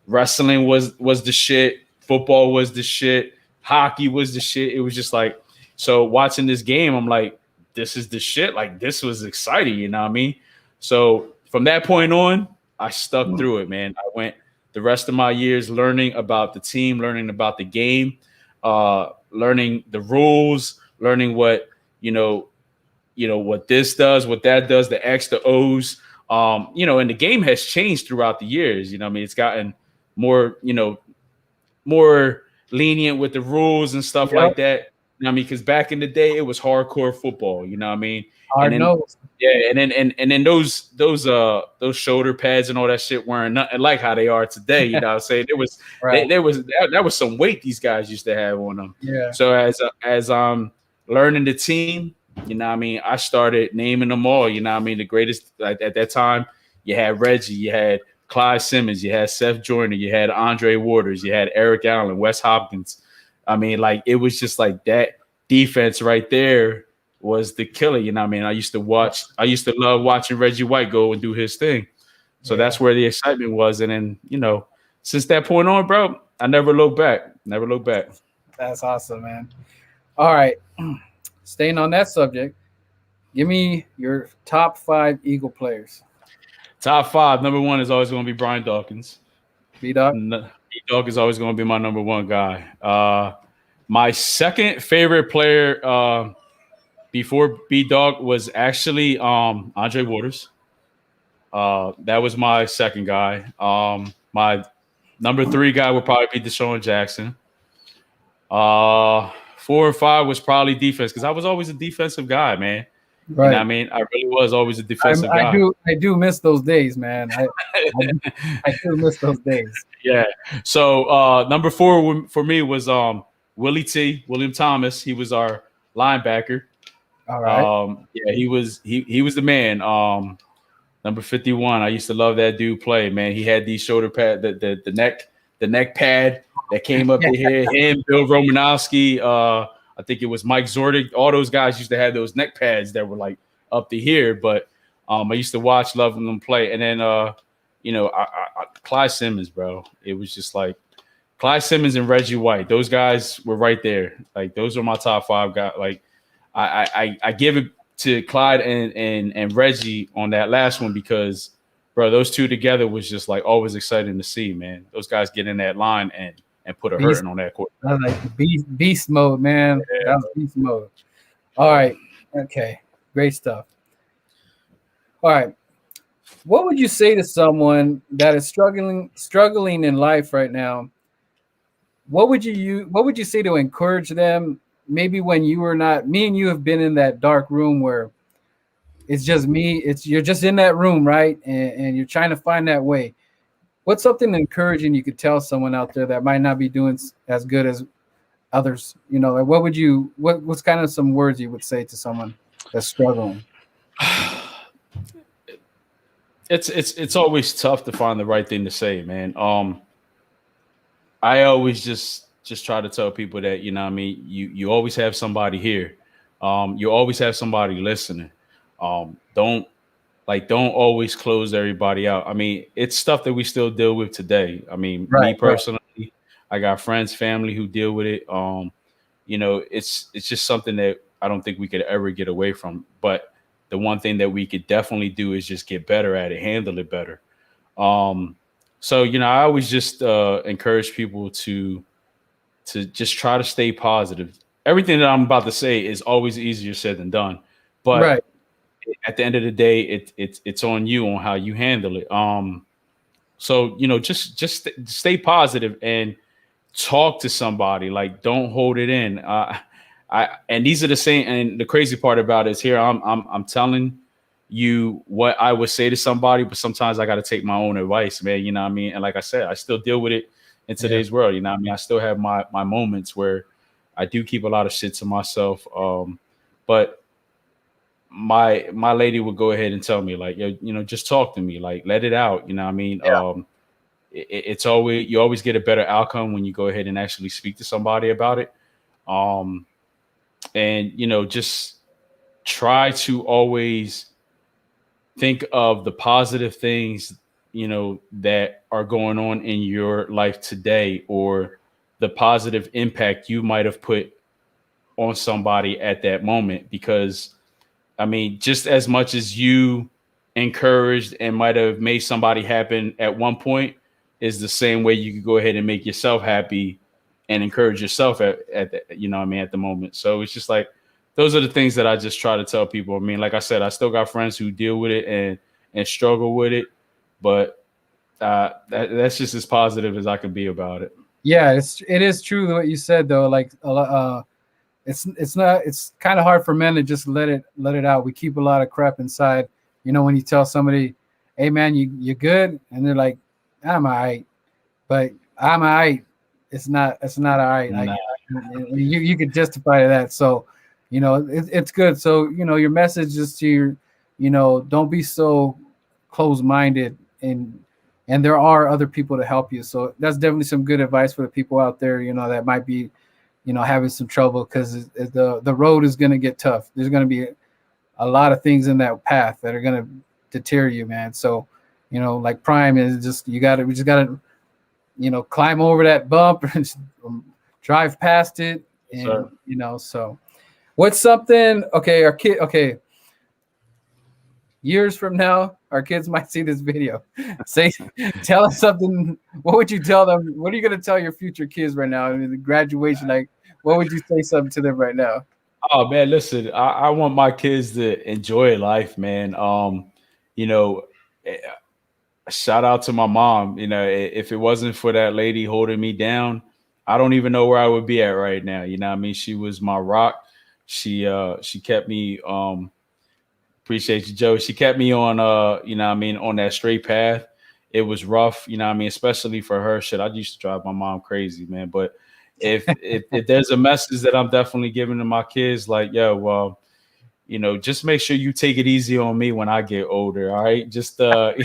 wrestling was the shit. Football was the shit. Hockey was the shit. It was just like, so watching this game, I'm like, this is the shit. Like, this was exciting. You know what I mean? So from that point on, I stuck through it, man. I went the rest of my years learning about the team, learning about the game, learning the rules, learning what, what this does, what that does, the X, the O's, and the game has changed throughout the years. I mean, it's gotten more, more lenient with the rules and stuff like that. I mean, because back in the day, it was hardcore football. You know what I mean? Hard nose. Yeah, and then those shoulder pads and all that shit weren't nothing like how they are today. You know what I'm saying? It was that was some weight these guys used to have on them. Yeah. So as learning the team, you know what I mean, I started naming them all. You know what I mean? The greatest at that time, you had Reggie, you had Clyde Simmons, you had Seth Joyner, you had Andre Waters, you had Eric Allen, Wes Hopkins. I mean, like, it was just like that defense right there was the killer. You know what I mean? I used to love watching Reggie White go and do his thing. So that's where the excitement was. And then, since that point on, bro, I never looked back. Never looked back. That's awesome, man. All right. Staying on that subject, give me your top 5 Eagle players. Top 5. Number 1 is always going to be Brian Dawkins. B-Dog? B-Dog is always going to be my number 1 guy. My second favorite player before B-Dog was actually Andre Waters. That was my second guy. My number 3 guy would probably be Deshaun Jackson. 4 and 5 was probably defense, because I was always a defensive guy, man. Right. You know what I mean? I really was always a defensive guy. I do miss those days, man. I do miss those days. Yeah. So number 4 for me was William Thomas. He was our linebacker. All right. Yeah, he was the man. Number 51. I used to love that dude play, man. He had these shoulder pad, the neck pad that came up to here. Him, Bill Romanowski, I think it was Mike Zordig. All those guys used to have those neck pads that were like up to here. But I used to watch, loving them play. And then Clyde Simmons, bro. It was just like Clyde Simmons and Reggie White. Those guys were right there. Like, those are my top 5 guys. Like, I give it to Clyde and Reggie on that last one, because, bro, those two together was just like always exciting to see, man. Those guys get in that line and put a hurting on that court. I like beast mode, man. Yeah. That was beast mode. All right. Okay. Great stuff. All right. What would you say to someone that is struggling in life right now? What would you say to encourage them? Maybe when you were not, me and you have been in that dark room where it's just me. You're just in that room, right? And you're trying to find that way. What's something encouraging you could tell someone out there that might not be doing as good as others? What's kind of some words you would say to someone that's struggling? It's always tough to find the right thing to say, man. I always just try to tell people that, you know what I mean, you always have somebody here. You always have somebody listening. Don't always close everybody out. I mean, it's stuff that we still deal with today. I mean, me personally, I got friends, family who deal with it. It's just something that I don't think we could ever get away from. But the one thing that we could definitely do is just get better at it, handle it better. So, I always just encourage people to just try to stay positive. Everything that I'm about to say is always easier said than done. But at the end of the day, it's on you on how you handle it. So just stay positive and talk to somebody. Like, don't hold it in. And these are the same. And the crazy part about it is here I'm telling what I would say to somebody, but sometimes I got to take my own advice, man. You know what I mean? And like I said, I still deal with it in today's world. You know what I mean? I still have my moments where I do keep a lot of shit to myself. But my lady would go ahead and tell me like, just talk to me, like let it out. You know what I mean? It's always, you always get a better outcome when you go ahead and actually speak to somebody about it. And just try to always think of the positive things, that are going on in your life today, or the positive impact you might have put on somebody at that moment. Because I mean, just as much as you encouraged and might have made somebody happen at one point, is the same way you could go ahead and make yourself happy and encourage yourself at at the moment. So it's just like, those are the things that I just try to tell people. I mean, like I said, I still got friends who deal with it and struggle with it, but that's just as positive as I can be about it. Yeah, it is true what you said though. Like it's kind of hard for men to just let it out. We keep a lot of crap inside. When you tell somebody, "Hey man, you good?" and they're like, "I'm all right," but I'm all right. It's not all right. Nah. You could justify that. So, it's good. So, your message is to don't be so close-minded, and there are other people to help you. So that's definitely some good advice for the people out there, that might be, having some trouble, because the road is going to get tough. There's going to be a lot of things in that path that are going to deter you, man. So, like Prime is just, we just got to, climb over that bump and drive past it. And, so what's something, okay, years from now, our kids might see this video. Tell us something. What would you tell them? What are you going to tell your future kids right now? I mean, the graduation, like, what would you say something to them right now? Oh man, listen, I want my kids to enjoy life, man. Shout out to my mom. If it wasn't for that lady holding me down, I don't even know where I would be at right now. You know what I mean? She was my rock. She kept me, appreciate you, Joe. She kept me on on that straight path. It was rough, especially for her. Shit, I used to drive my mom crazy, man. But if there's a message that I'm definitely giving to my kids, like, yo, well, just make sure you take it easy on me when I get older. All right. Just, but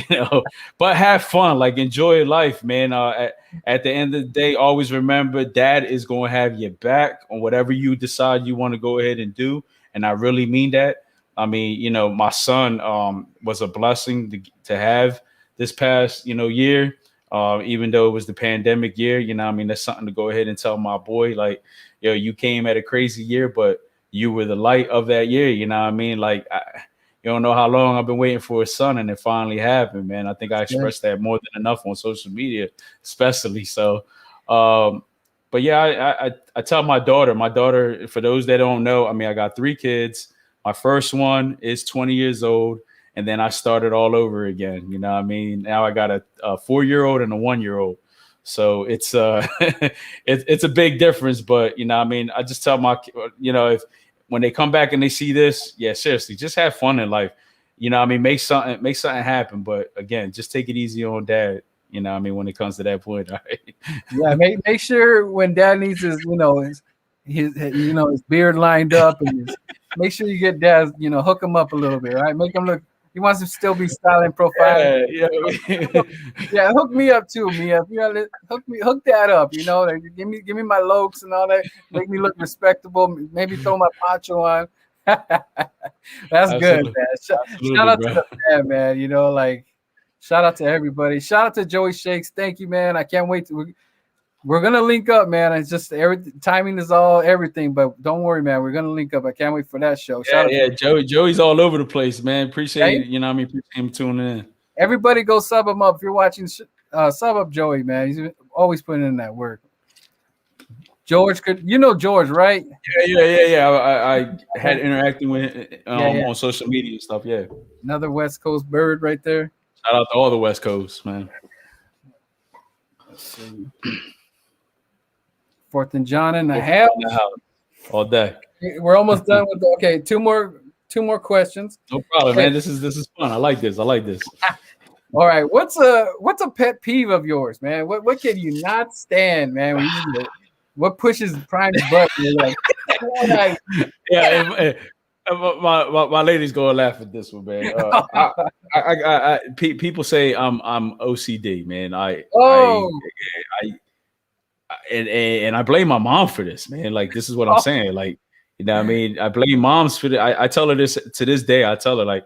have fun, like enjoy life, man. At the end of the day, always remember dad is going to have your back on whatever you decide you want to go ahead and do. And I really mean that. I mean, my son was a blessing to have this past, year. Even though it was the pandemic year, that's something to go ahead and tell my boy, like, you came at a crazy year, but you were the light of that year. Like, you don't know how long I've been waiting for a son, and it finally happened, man. I think I expressed that more than enough on social media, especially. So, but yeah, I tell my daughter, for those that don't know, I mean, I got 3 kids. My first one is 20 years old. And then I started all over again. Now I got a 4-year-old and a 1-year-old. So it's it's a big difference. But I just tell my, if when they come back and they see this, yeah, seriously, just have fun in life. Make something happen. But again, just take it easy on dad. When it comes to that point. All right? Yeah, make sure when dad needs his beard lined up, and make sure you get dad, hook him up a little bit, right? Make him look. He wants to still be styling profile. Yeah. Yeah, hook me up too, Mia. Hook that up. Like, give me my lokes and all that. Make me look respectable. Maybe throw my poncho on. That's Absolutely. good, man. Shout out to the man. Like, shout out to everybody. Shout out to Joey Shakes. Thank you, man. I can't wait to. We're gonna link up, man. It's just timing is everything, but don't worry, man. We're gonna link up. I can't wait for that show. Joey's all over the place, man. Appreciate appreciate him tuning in. Everybody go sub him up if you're watching. Sub up Joey, man. He's always putting in that work. George, George, right? Yeah. I had interacting with on social media and stuff. Yeah. Another West Coast bird right there. Shout out to all the West Coast, man. Let's see. 4th and John in the house. All day. We're almost done with two Two more questions. No problem, man. This is fun. I like this. All right. What's a pet peeve of yours, man? What can you not stand, man? What pushes Prime's button? You're like, yeah. My lady's gonna laugh at this one, man. People say I'm OCD, man. And I blame my mom for this, man. Like, this is what I'm saying. Like, you know what I mean? I blame moms for I tell her this to this day. I tell her, like,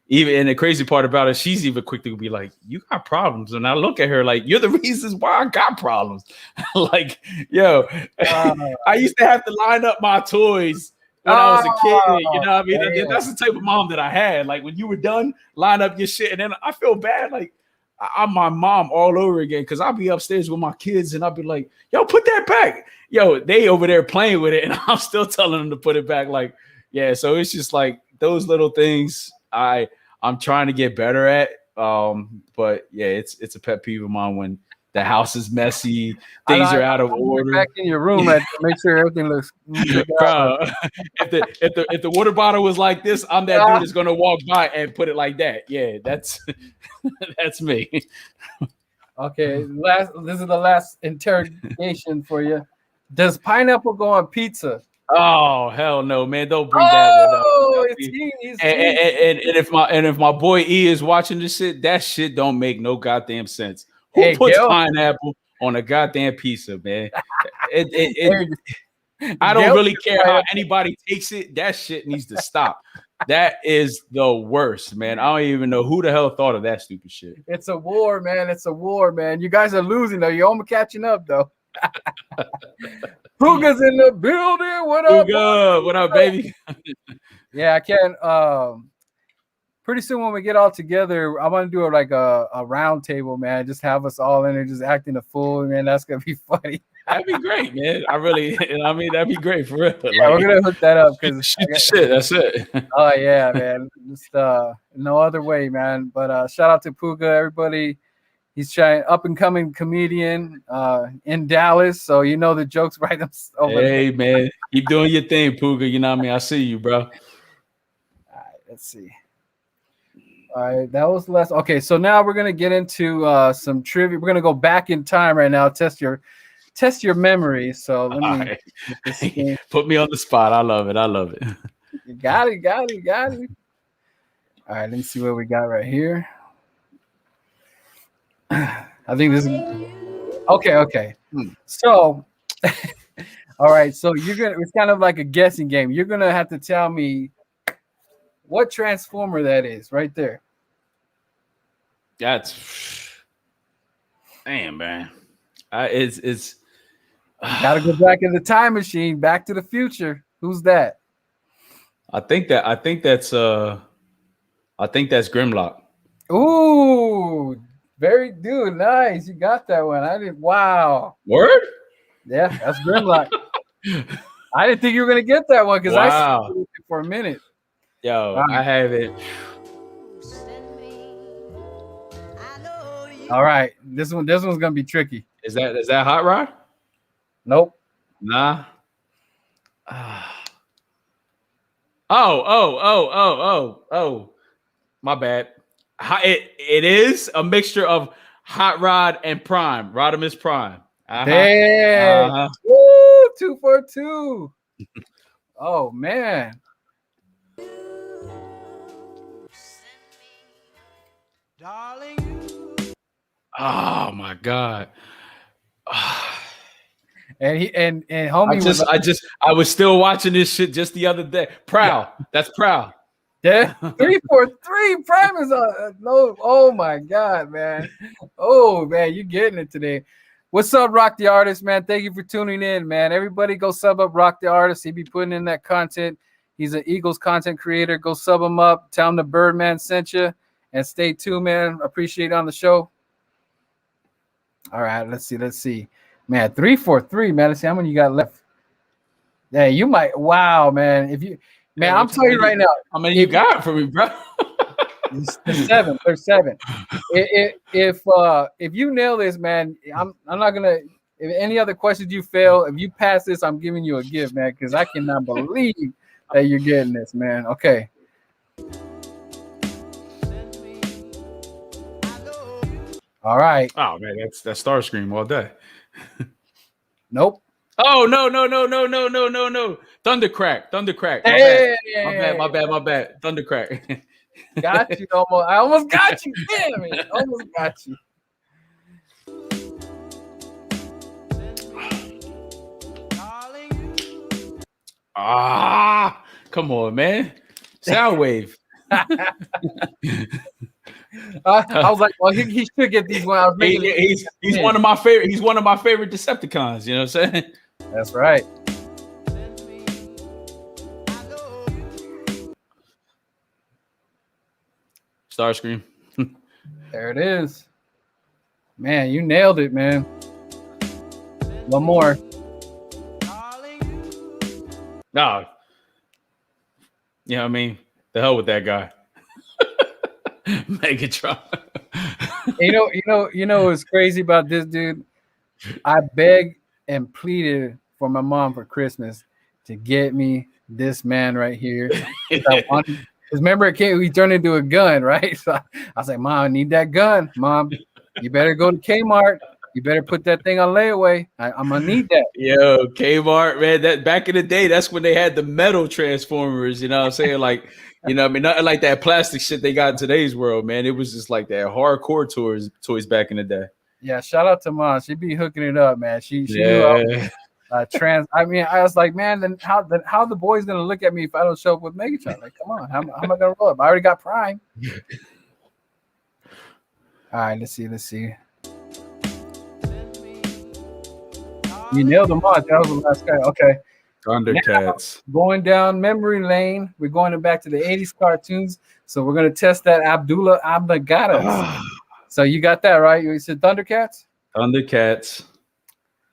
even, and the crazy part about it, she's even quick to be like, you got problems. And I look at her like, you're the reasons why I got problems. Like, yo, I used to have to line up my toys when I was a kid. You know what I mean? And that's the type of mom that I had. Like, when you were done, line up your shit. And then I feel bad. Like, I'm my mom all over again, because I'll be upstairs with my kids and I'll be like, yo, put that back. Yo, they over there playing with it. And I'm still telling them to put it back. Like, yeah, so it's just like those little things I'm trying to get better at. But yeah, it's a pet peeve of mine when the house is messy, things are out of order. Back in your room, to make sure everything looks. Bro, if the water bottle was like this, I'm that dude that's gonna walk by and put it like that. Yeah, that's that's me. Okay, this is the last interrogation for you. Does pineapple go on pizza? Oh, hell no, man! Don't bring that up. And if my boy E is watching this shit, that shit don't make no goddamn sense. Who puts pineapple on a goddamn pizza, man? I don't really care how anybody takes it. That shit needs to stop. That is the worst, man. I don't even know who the hell thought of that stupid shit. It's a war, man. It's a war, man. You guys are losing, though. You're almost catching up, though. Puga's in the building. What up? Puga, what up, baby? Yeah, I can. Pretty soon when we get all together, I want to do a round table, man. Just have us all in there, just acting a fool, man. That's gonna be funny. That'd be great, man. That'd be great for real. Yeah, we're gonna hook that up because shit. That's it. Oh yeah, man. Just no other way, man. But shout out to Puga, everybody. He's trying up and coming comedian in Dallas, so you know the jokes right over Hey man, keep doing your thing, Puga. You know what I mean? I see you, bro. All right, let's see. All right, that was less. Okay, so now we're gonna get into some trivia. We're gonna go back in time right now, test your memory. So let me put me on the spot. I love it. You got it. All right, let me see what we got right here. I think this is okay. So all right, so it's kind of like a guessing game. You're gonna have to tell me what Transformer that is right there. That's damn, man. It's gotta go back in the time machine, Back to the Future. Who's that? I think that's Grimlock. Ooh, very dude, nice. You got that one. I didn't. Wow. Word? Yeah, that's Grimlock. I didn't think you were gonna get that one because I saw it for a minute. Yo, I have it. All right, this one's gonna be tricky. Is that Hot Rod? Nope. Nah. Oh. My bad. It is a mixture of Hot Rod and Prime. Rodimus Prime. Damn. Woo, 2 for 2. Oh man. Oh my God. And homie I was still watching this shit just the other day. Proud. That's Proud. Yeah, 3 for 3. Prime is no. Oh my God, man. Oh man, you're getting it today. What's up, Rock the Artist, man? Thank you for tuning in, man. Everybody go sub up Rock the Artist. He be putting in that content. He's an Eagles content creator. Go sub him up. Tell him the Birdman sent you. And stay tuned, man. Appreciate it on the show. All right, let's see. Man, 3 for 3, man. Let's see how many you got left. Yeah, you might. Wow, man. Man, I'm telling you right now. How many you got for me, bro? There's 7. There's 7. If you nail this, man, I'm not gonna. If any other questions you fail, if you pass this, I'm giving you a gift, man, because I cannot believe that you're getting this, man. Okay, All right. Oh man, that's Starscream all day. Nope. Oh no. Thundercrack. Hey, My bad. Thundercrack. got you almost. I almost got you. Damn it. Almost got you. Ah, come on, man. Soundwave. I was like, well, he should get these when I was making. He's one of my favorite. He's one of my favorite Decepticons. You know what I'm saying? That's right. Starscream. There it is. Man, you nailed it, man. One more. No. You know what I mean? The hell with that guy. Megatron. You know what's crazy about this dude? I begged and pleaded for my mom for Christmas to get me this man right here. Because remember, he turned into a gun, right? So I was like, Mom, I need that gun. Mom, you better go to Kmart. You better put that thing on layaway. I'm gonna need that. Yo, Kmart, man. That back in the day, that's when they had the metal transformers. You know what I'm saying? Like, you know, I mean, nothing like that plastic shit they got in today's world, man. It was just like that hardcore toys back in the day. Yeah, shout out to Mom. She be hooking it up, man. She Yeah. knew I mean, I was like, man, then how the boys gonna look at me if I don't show up with Megatron? Like, come on, how am I gonna roll up? I already got Prime. All right, let's see. You nailed them all. That was the last guy. Okay. Thundercats. Now, going down memory lane. We're going back to the 80s cartoons. So we're gonna test that Abdullah Abnagadas. So you got that right. You said Thundercats? Thundercats.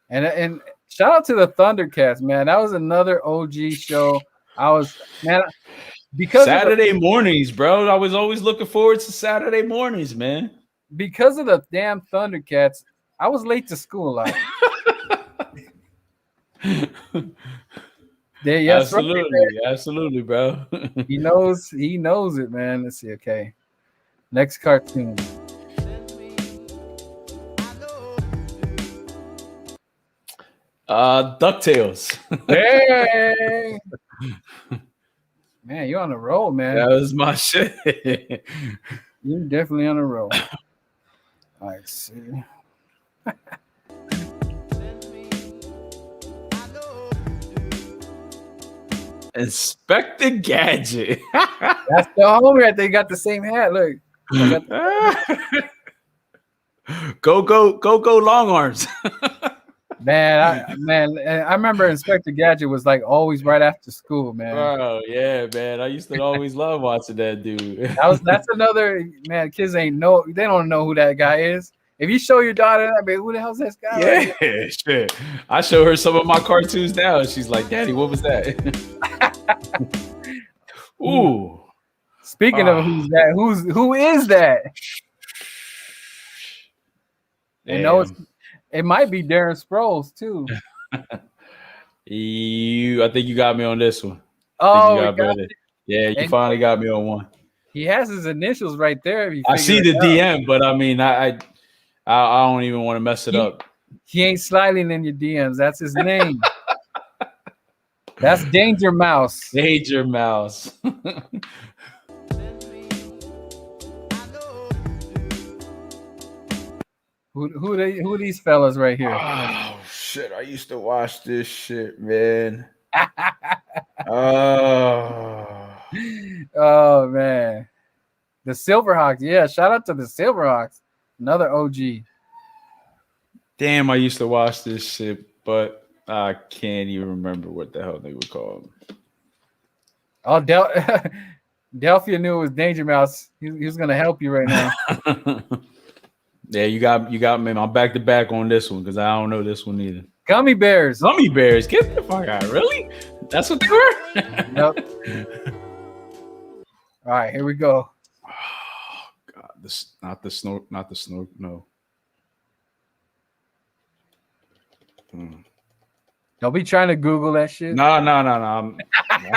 And shout out to the Thundercats, man. That was another OG show. Because Saturday mornings, bro. I was always looking forward to Saturday mornings, man. Because of the damn Thundercats, I was late to school a lot. Yes, absolutely, bro. He knows it, man. Let's see. Okay, next cartoon. DuckTales. Hey, man, you're on a roll, man. That was my shit. You're definitely on a roll. All right, see. Inspector Gadget. That's the homie right there. Got the same hat. Look. Go long arms. Man, I remember Inspector Gadget was like always right after school, man. Bro, yeah, man. I used to always love watching that dude. That's another man. Kids they don't know who that guy is. If you show your daughter, I mean, who the hell's this guy? Yeah, shit. I show her some of my cartoons now, and she's like, "Daddy, what was that?" Ooh. Speaking of who's that? Who is that? You know, it might be Darren Sproles too. I think you got me on this one. Oh, yeah, you finally got me on one. He has his initials right there. I see the DM, but I mean, I don't even want to mess it up. He ain't sliding in your DMs. That's his name. That's Danger Mouse. Danger Mouse. Who are these fellas right here? Oh shit! I used to watch this shit, man. Oh man, the Silverhawks. Yeah, shout out to the Silverhawks. Another OG. Damn, I used to watch this shit, but I can't even remember what the hell they were called. Oh, Delphia knew it was Danger Mouse. He was gonna help you right now. Yeah, you got me. I'm back to back on this one because I don't know this one either. Gummy bears. Get the fuck out! Really? That's what they were? Yep. All right, here we go. Oh God, not the snow. No. Don't be trying to Google that shit. No. My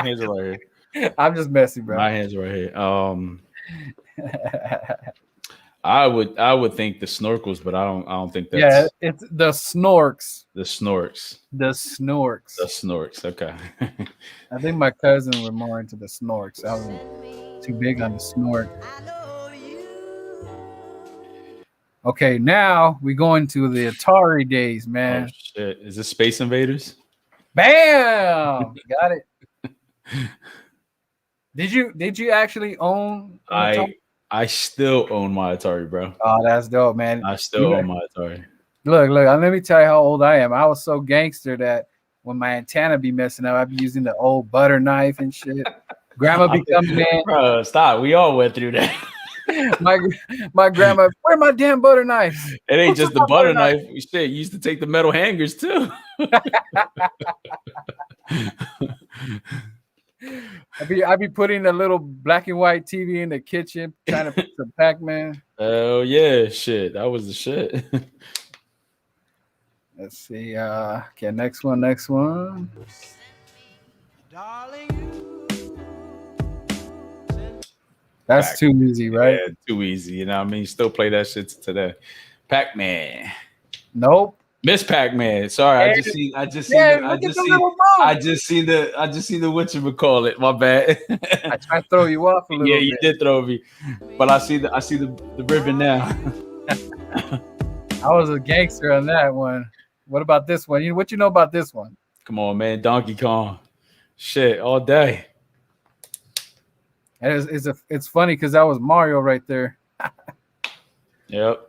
hands are right here. I'm just messy, bro. My hands right here. I would think the snorkels, but I don't think that's Yeah, it's the snorks. the snorks. The snorks. The snorks. Okay. I think my cousin were more into the snorks. I was too big on the snork. Okay, now we go into the Atari days, Oh man. shit! Is this Space Invaders? Bam! Got it. Did you actually own an Atari? I still own my Atari, bro. Oh, that's dope, man. I still own my Atari. Look, let me tell you how old I am. I was so gangster that when my antenna be messing up, I'd be using the old butter knife and shit. Grandma be coming in. Bro, stop. We all went through that. my grandma, where my damn butter knife? It ain't just the butter knife. Shit, you used to take the metal hangers too. I'd be putting a little black and white TV in the kitchen, trying to put some Pac-Man. Oh yeah, shit. That was the shit. Let's see. Okay, next one. That's too easy, right? Yeah, too easy. You know what I mean? Still play that shit today. Pac-Man. Nope. Miss Pac-Man. Sorry, I just seen the whatchamacallit. My bad. I tried to throw you off a little bit. Yeah, you did throw me. But I see the ribbon now. I was a gangster on that one. What about this one? What you know about this one? Come on, man. Donkey Kong. Shit, all day. And it's funny because that was Mario right there. Yep.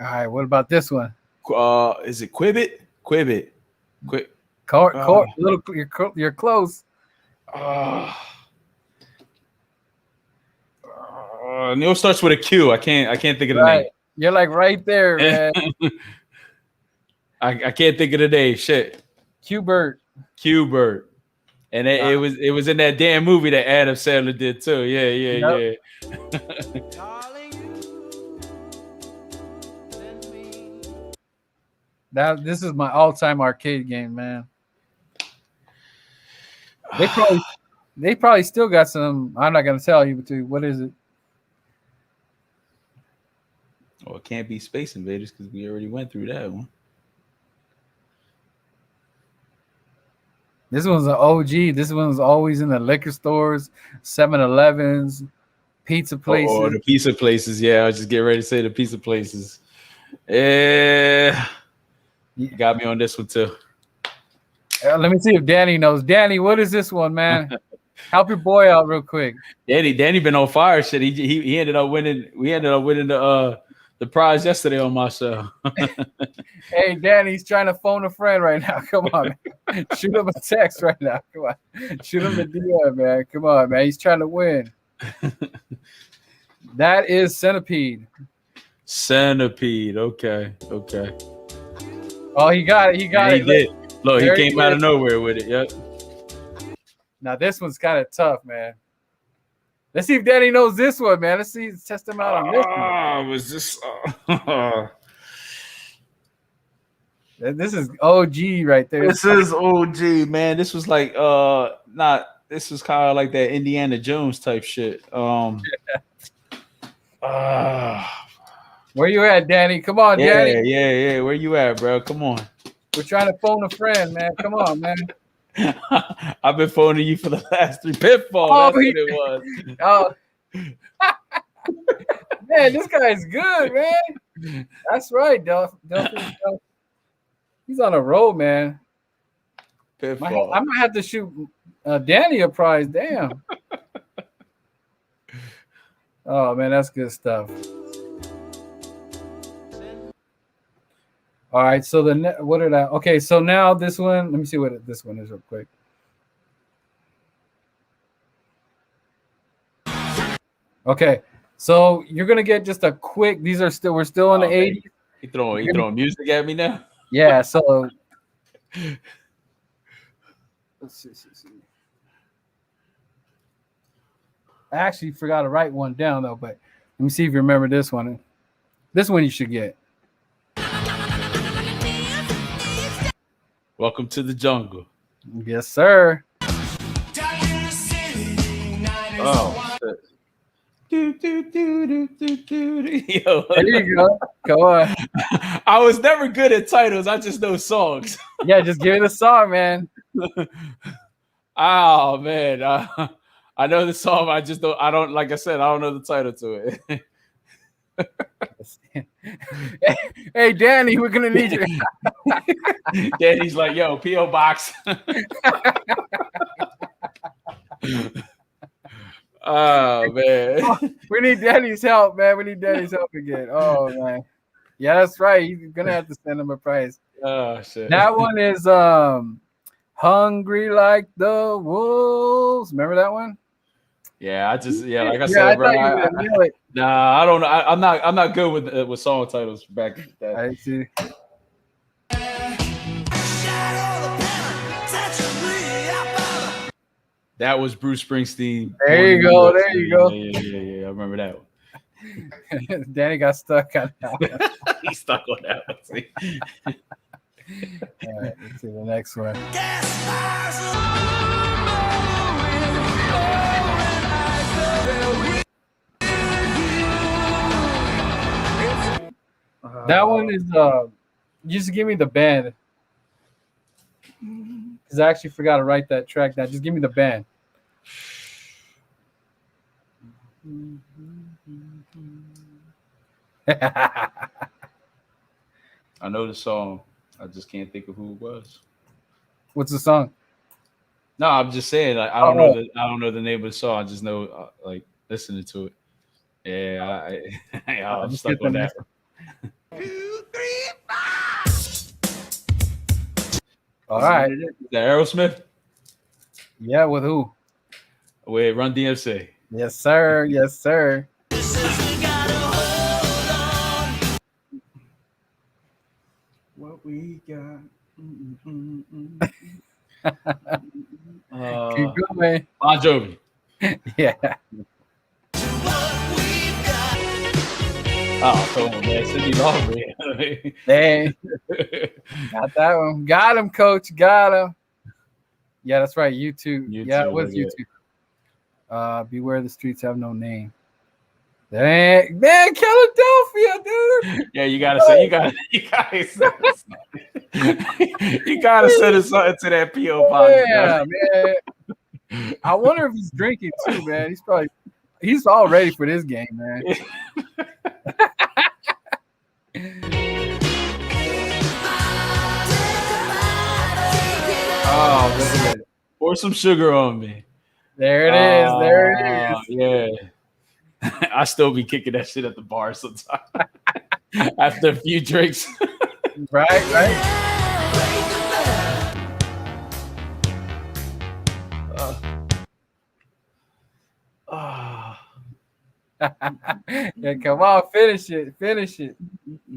All right, what about this one? Is it Quibbit? Quibbit. You're close. It starts with a Q. I can't think of the name. You're like right there, man. I can't think of the name. Shit. Q-Bert. And it was in that damn movie that Adam Sandler did too. Yeah. This is my all-time arcade game, man. They probably still got some. I'm not gonna tell you, but what is it? Oh, it can't be Space Invaders because we already went through that one. This one's an OG. This one's always in the liquor stores, 7-Elevens, pizza places. Oh, the pizza places. Yeah, I was just getting ready to say the pizza places. Yeah. You got me on this one too. Let me see if Danny knows. Danny, what is this one, man? Help your boy out real quick. Danny been on fire. Shit, he ended up winning. We ended up winning the prize yesterday on my show. Hey, Danny's trying to phone a friend right now. Come on, man. Shoot him a text right now. Come on. Shoot him a DM, man. Come on, man. He's trying to win. That is Centipede. Centipede. Okay. Oh, he got it. He did. Look, he came out of nowhere with it. Yep. Now, this one's kind of tough, man. Let's see if Danny knows this one, man. Let's see. Test him out on this one. Was this? This is OG right there. This is OG, man. This was like this was kind of like that Indiana Jones type shit. Where you at, Danny? Come on, Danny. Yeah. Where you at, bro? Come on. We're trying to phone a friend, man. Come on, man. I've been phoning you for the last 3 pitfall. That's what it was. Oh. Man, this guy's good, man. That's right, Duff. He's on a roll, man. Pitfall. I might have to shoot Danny a prize. Damn. Oh, man, that's good stuff. All right, so so now this one, let me see what this one is real quick. Okay, so you're gonna get just a quick. We're still in the 80s. You throwing music at me now? Yeah. So let's see. I actually forgot to write one down though, but let me see if you remember this one. This one you should get. Welcome to the jungle. Yes, sir. Oh, shit. Yo. There you go. Go on. I was never good at titles. I just know songs. Yeah, just give it a song, man. Oh man, I know the song. I just don't. I don't. Like I said, I don't know the title to it. Hey, Danny, we're gonna need you. Danny's like, "Yo, PO box." Oh man, We need Danny's help, man. We need Danny's help again. Oh man. Yeah, that's right. You're gonna have to send him a prize. oh shit. That one is Hungry Like the Wolves. Remember that one? Yeah, like I I said, bro. thought you were gonna nail it. Nah, I don't know. I'm not good with song titles back then. I see. That was Bruce Springsteen. There you go. There you go. Yeah. I remember that one. Danny got stuck on that one. He's stuck on that one. See? All right, let's see the next one. That one is just give me the band. Because I actually forgot to write that track down. Just give me the band. I know the song. I just can't think of who it was. What's the song? No, I'm just saying. Like, I don't know the name of the song. I just know like listening to it. Yeah, I'm just stuck get on the that. next- All right. Is that Aerosmith? Yeah, with who? With Run DMC. Yes, sir. Yes, sir. What we got? Keep going. Bon Jovi. Yeah. Oh, come on, man. Cindy Lauper. Dang. Got that one. Got him, coach. Got him. Yeah, that's right. YouTube. Yeah, it was yeah. YouTube. Beware the streets have no name. Dang, man, Philadelphia, dude. Yeah, you gotta send us something to that PO box. Yeah, man. I wonder if he's drinking too, man. He's all ready for this game, man. Oh, man. Pour some sugar on me. There it is. There it is. Yeah. I still be kicking that shit at the bar sometimes. After a few drinks. Right. Yeah, come on, finish it.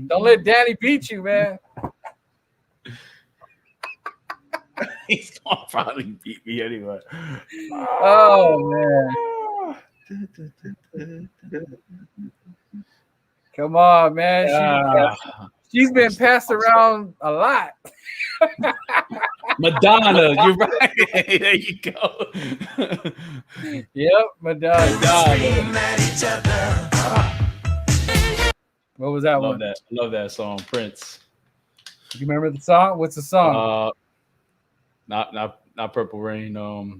Don't let Danny beat you, man. He's gonna probably beat me anyway. Oh man. Come on, man. She's been passed around a lot. Madonna, you're right. There you go. Yep, Madonna. What was that one? Love that song, Prince. You remember the song? What's the song? Not Purple Rain. I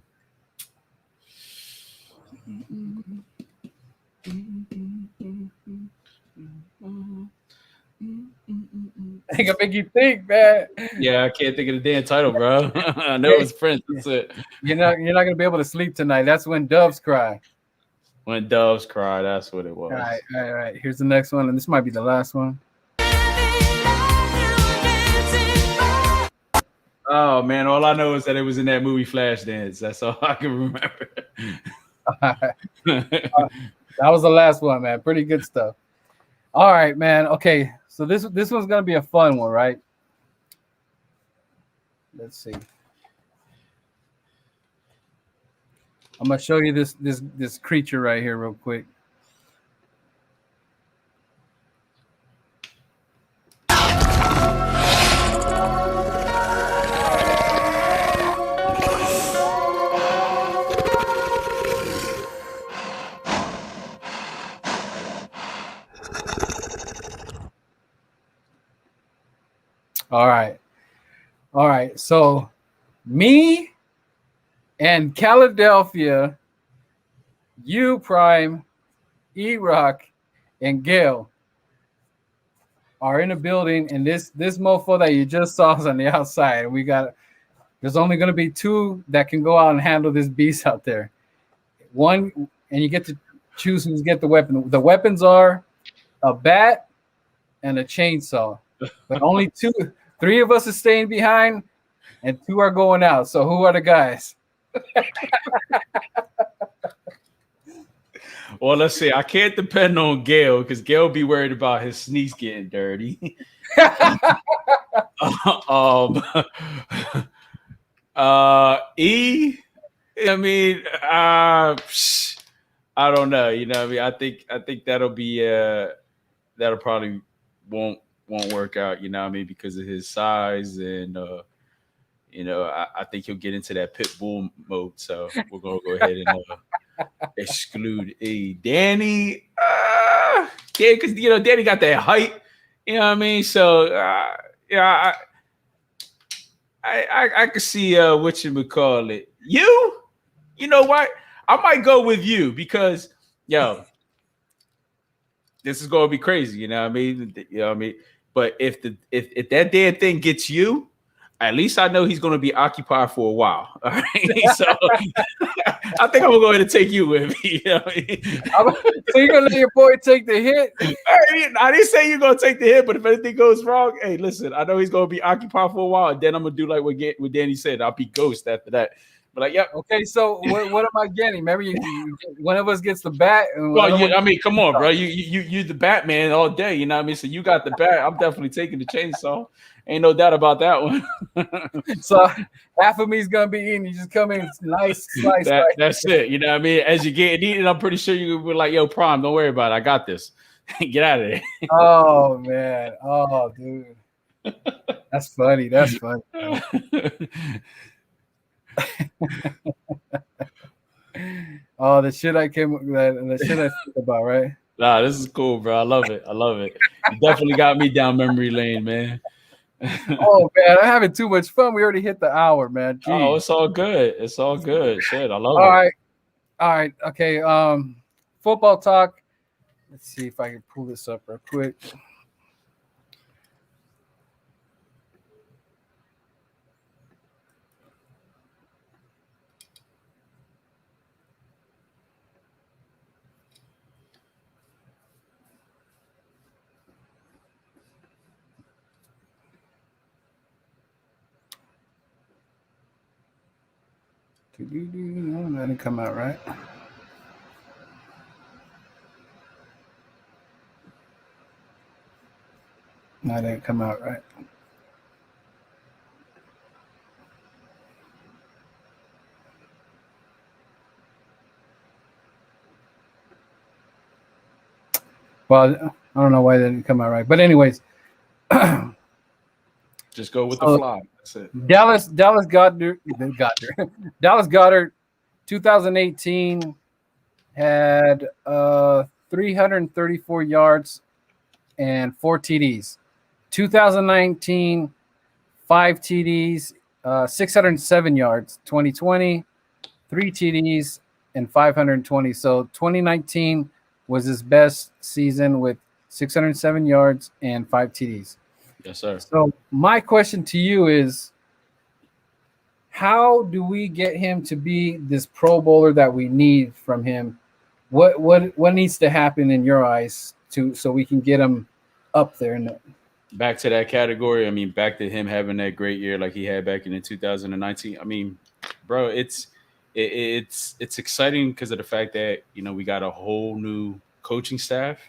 think I make you think, man. Yeah, I can't think of the damn title, bro. I know it's Prince. That's it. You're not gonna be able to sleep tonight. That's when doves cry. When doves cry, that's what it was. All right. Here's the next one, and this might be the last one. Oh man, all I know is that it was in that movie Flashdance. That's all I can remember. That was the last one, man. Pretty good stuff. All right, man. Okay, so this one's gonna be a fun one, right? Let's see. I'm gonna show you this creature right here real quick. All right. All right. So me and Philadelphia, you Prime, E-Rock, and Gail are in a building, and this mofo that you just saw is on the outside. There's only gonna be two that can go out and handle this beast out there. One, and you get to choose who's get the weapon. The weapons are a bat and a chainsaw. But only three of us are staying behind, and two are going out. So who are the guys? Well, let's see. I can't depend on Gail because Gail be worried about his sneaks getting dirty. um, E. I mean, I don't know. You know, what I mean, I think that'll be that'll probably won't work out. You know, what I mean, because of his size and you know, I think he'll get into that pit bull mode. So we're gonna go ahead and exclude E. Danny, yeah, because you know Danny got that height. You know what I mean? So yeah, I could see what you would call it. You know what? I might go with you because yo, this is gonna be crazy. You know what I mean? You know what I mean? But if that damn thing gets you, at least I know he's going to be occupied for a while. All right. So I think I'm going to go ahead and take you with me. You know what I mean? So you're going to let your boy take the hit? I didn't say you're going to take the hit, but if anything goes wrong, hey, listen, I know he's going to be occupied for a while. And then I'm going to do like what Danny said. I'll be ghost after that. But like, yep. Okay, so what am I getting? Remember, one of us gets the bat. And well, I mean, come on, bro. You the Batman all day. You know what I mean? So you got the bat. I'm definitely taking the chainsaw. Ain't no doubt about that one. So half of me is gonna be eating. You just come in, nice slice. That's it. You know what I mean? As you get eaten, I'm pretty sure you were like, "Yo, Prime, don't worry about it. I got this. Get out of there." Oh man. Oh dude. That's funny. That's funny. Oh, the shit I think about, right? Nah, this is cool, bro. I love it. You definitely got me down memory lane, man. Oh man, I'm having too much fun. We already hit the hour, man. Jeez. Oh, it's all good. It's all good. Shit, I love it. All right. Okay. Football talk. Let's see if I can pull this up real quick. No, that didn't come out right. No, that didn't come out right. Well, I don't know why that didn't come out right. But anyways. Just go with the fly. That's it. Dallas Goddard, 2018 had 334 yards and 4 TDs. 2019, 5 TDs, 607 yards. 2020, 3 TDs and 520. So 2019 was his best season with 607 yards and 5 TDs. Yes, sir. So my question to you is, how do we get him to be this Pro Bowler that we need from him? What needs to happen in your eyes so we can get him up there? Back to that category. I mean, back to him having that great year like he had back in 2019. I mean, bro, it's exciting because of the fact that, you know, we got a whole new coaching staff.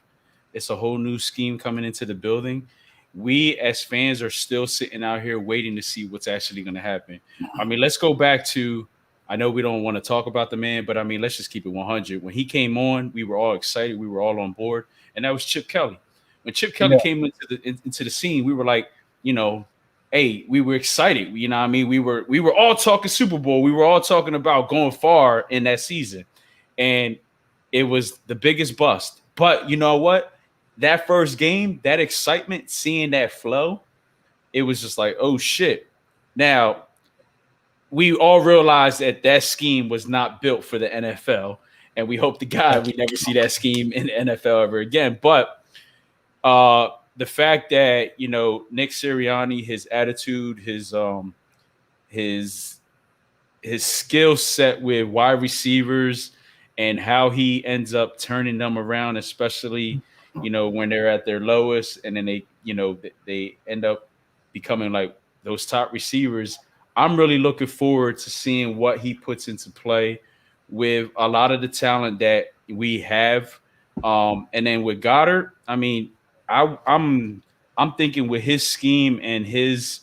It's a whole new scheme coming into the building. We as fans are still sitting out here waiting to see what's actually going to happen. I mean, let's go back to, I know we don't want to talk about the man, but I mean, let's just keep it 100. When he came on, we were all excited. We were all on board. And that was Chip Kelly. When Chip Kelly came into the scene, we were like, you know, hey, we were excited. You know what I mean? We were all talking Super Bowl. We were all talking about going far in that season. And it was the biggest bust. But you know what? That first game, that excitement, seeing that flow, it was just like, oh shit. Now, we all realized that that scheme was not built for the NFL, and we hope to God we never see that scheme in the NFL ever again. But the fact that Nick Sirianni, his attitude, his skill set with wide receivers, and how he ends up turning them around, especially when they're at their lowest, and then they end up becoming like those top receivers. I'm really looking forward to seeing what he puts into play with a lot of the talent that we have. And then with Goddard, I mean, I'm thinking with his scheme and his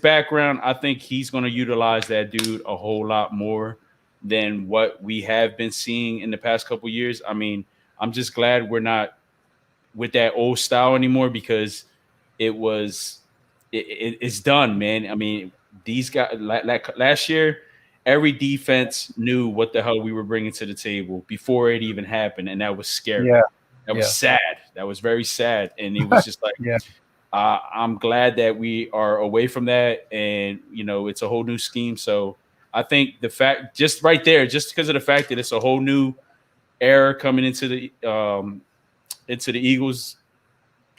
background, I think he's going to utilize that dude a whole lot more than what we have been seeing in the past couple of years. I mean, I'm just glad we're not with that old style anymore, because it's done, man. I mean, these guys like last year, every defense knew what the hell we were bringing to the table before it even happened, and that was scary. Yeah. That was sad. That was very sad, and it was just like, Yeah. I'm glad that we are away from that, and it's a whole new scheme. So I think the fact, just right there, just because of the fact that it's a whole new era coming into the Eagles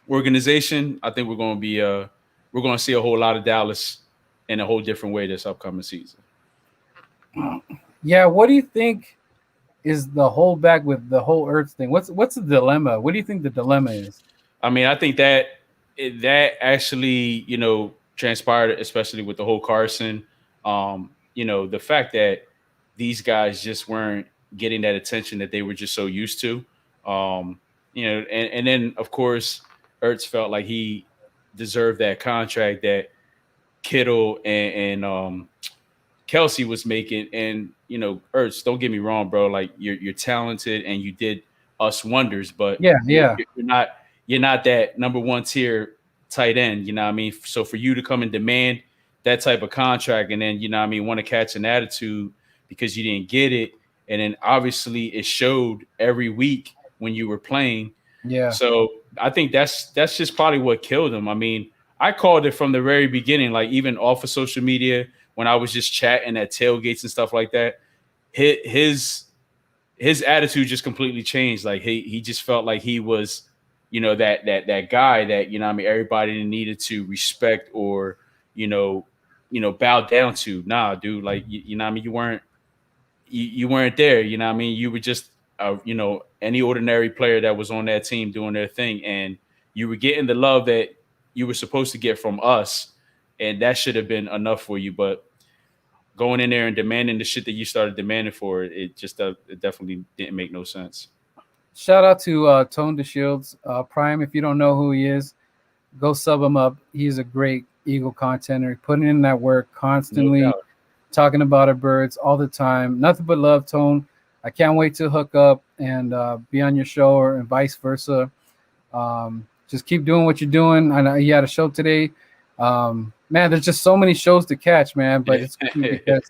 organization, I think we're going to see a whole lot of Dallas in a whole different way this upcoming season. Yeah, what do you think is the holdback with the whole Earth thing? What's the dilemma? What do you think the dilemma is? I mean, I think that actually, transpired, especially with the whole Carson. The fact that these guys just weren't getting that attention that they were just so used to. And then of course, Ertz felt like he deserved that contract that Kittle and Kelsey was making. And Ertz, don't get me wrong, bro. Like you're talented and you did us wonders, but you're not that number one tier tight end. You know what I mean? So for you to come and demand that type of contract, and then want to catch an attitude because you didn't get it, and then obviously it showed every week when you were playing. Yeah. So I think that's just probably what killed him. I mean, I called it from the very beginning, like even off of social media when I was just chatting at tailgates and stuff like that. His attitude just completely changed. Like he just felt like he was, that guy that everybody needed to respect or bow down to. Nah, dude, like you weren't there. You were just any ordinary player that was on that team doing their thing, and you were getting the love that you were supposed to get from us, and that should have been enough for you. But going in there and demanding the shit that you started demanding for, it just it definitely didn't make no sense. Shout out to Tone DeShields, Prime. If you don't know who he is, go sub him up. He's a great Eagle contender, putting in that work constantly, No talking about our birds all the time. Nothing but love, Tone. I can't wait to hook up and be on your show, and vice versa. Just keep doing what you're doing. I know you had a show today. Man, there's just so many shows to catch, man. But it's because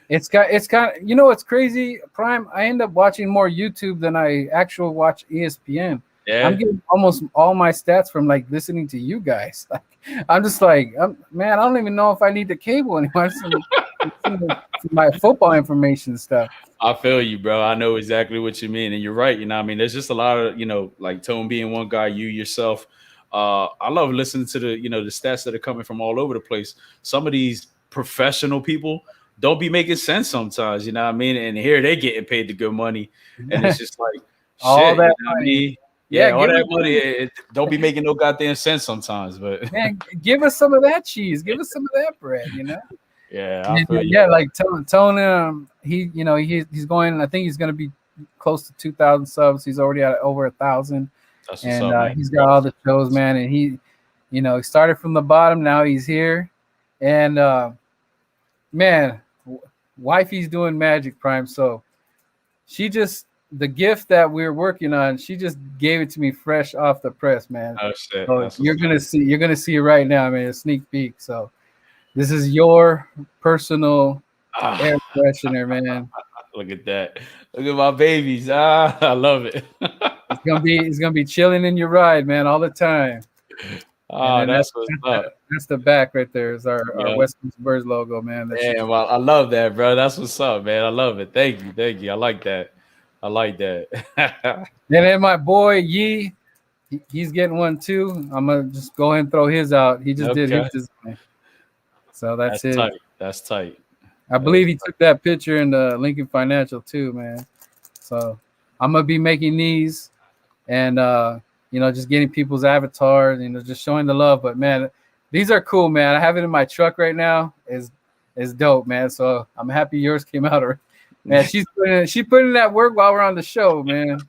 it's kind of, it's crazy, Prime. I end up watching more YouTube than I actually watch ESPN. Yeah. I'm getting almost all my stats from like listening to you guys. Like, I'm just like, man, I don't even know if I need the cable anymore. My football information stuff. I feel you, bro. I know exactly what you mean, and you're right. There's just a lot of, like Tone being one guy, you yourself. I love listening to the stats that are coming from all over the place. Some of these professional people don't be making sense sometimes, and here they're getting paid the good money, and it's just like all that money. Yeah, all that money, it don't be making no goddamn sense sometimes. But man, give us some of that cheese, give us some of that bread, Yeah, I feel yeah, you. like Tone, he's going. I think he's going to be close to 2,000 subs. He's already at over 1,000, and he's got all the shows, man. And he started from the bottom. Now he's here, and man, wifey's doing magic, Prime. So the gift that we're working on, she just gave it to me fresh off the press, man. Oh shit! So you're gonna see it right now, man. A sneak peek. So this is your personal air freshener, man. Look at that! Look at my babies. I love it. It's gonna be chilling in your ride, man, all the time. Oh, that's what's up. That's the back right there. Is our Yeah. West Coast Birds logo, man. That shit's Yeah, well, I love that, bro. That's what's up, man. I love it. Thank you. I like that. I like that. And then my boy Yee, he's getting one too. I'm gonna just go ahead and throw his out. He just did his Okay. design, so that's That's it. tight. That's tight. I believe he took that picture in the Lincoln Financial too, man. So I'm gonna be making these, and just getting people's avatars, just showing the love. But man, these are cool, man. I have it in my truck right now. Is dope, man. So I'm happy yours came out. Man, she put in that work while we're on the show, man.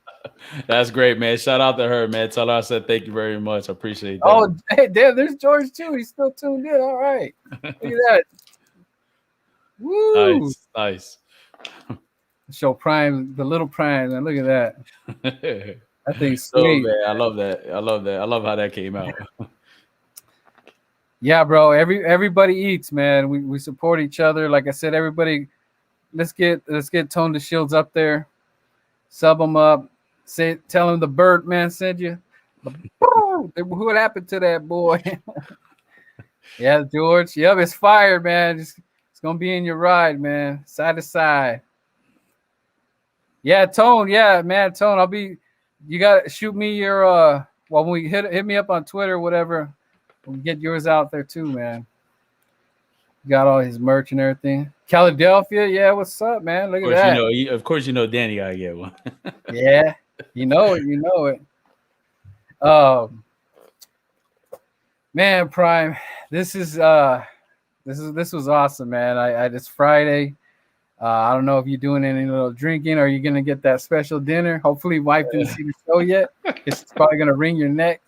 That's great, man. Shout out to her, man. Tell her I said thank you very much. I appreciate that. Oh, hey, damn, there's George too. He's still tuned in. All right. Look at that. Woo. Nice. Show Prime, the little Prime, and look at that. I think So, sweet. man, I love that. I love how that came out. Yeah, bro. Everybody eats, man. We support each other. Like I said, everybody, let's get Tone the Shields up there. Sub them up. Tell him the Bird Man sent you. What happened to that boy? Yeah, George. Yep, it's fire, man. It's gonna be in your ride, man. Side to side. Yeah, Tone. Yeah, man, Tone. You gotta shoot me your when we hit me up on Twitter, whatever. We'll get yours out there too, man. Got all his merch and everything. Philadelphia, yeah, what's up, man? Look at that. Of course, Danny gotta get one. Yeah, you know it. Man, Prime, this was awesome, man. It's Friday. I don't know if you're doing any little drinking, or are you gonna get that special dinner? Hopefully, wife didn't see the show yet. It's probably gonna wring your neck.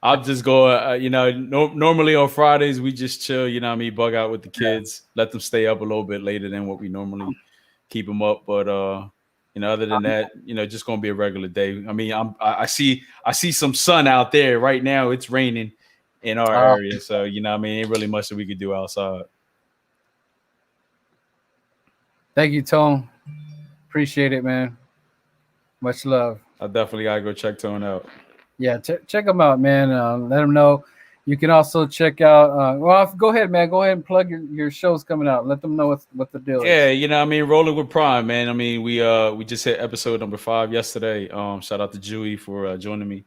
I'm just going, normally on Fridays we just chill, bug out with the kids, let them stay up a little bit later than what we normally keep them up. But other than that, just gonna be a regular day. I mean, I see some sun out there right now. It's raining in our area, so ain't really much that we could do outside. Thank you, Tone. Appreciate it, man. Much love. I definitely gotta go check Tone out. Yeah, check them out, man. Let them know. You can also check out. Go ahead, man. Go ahead and plug your shows coming out. Let them know what the deal is. Yeah, rolling with Prime, man. I mean, we just hit episode number 5 yesterday. Shout out to Jewy for joining me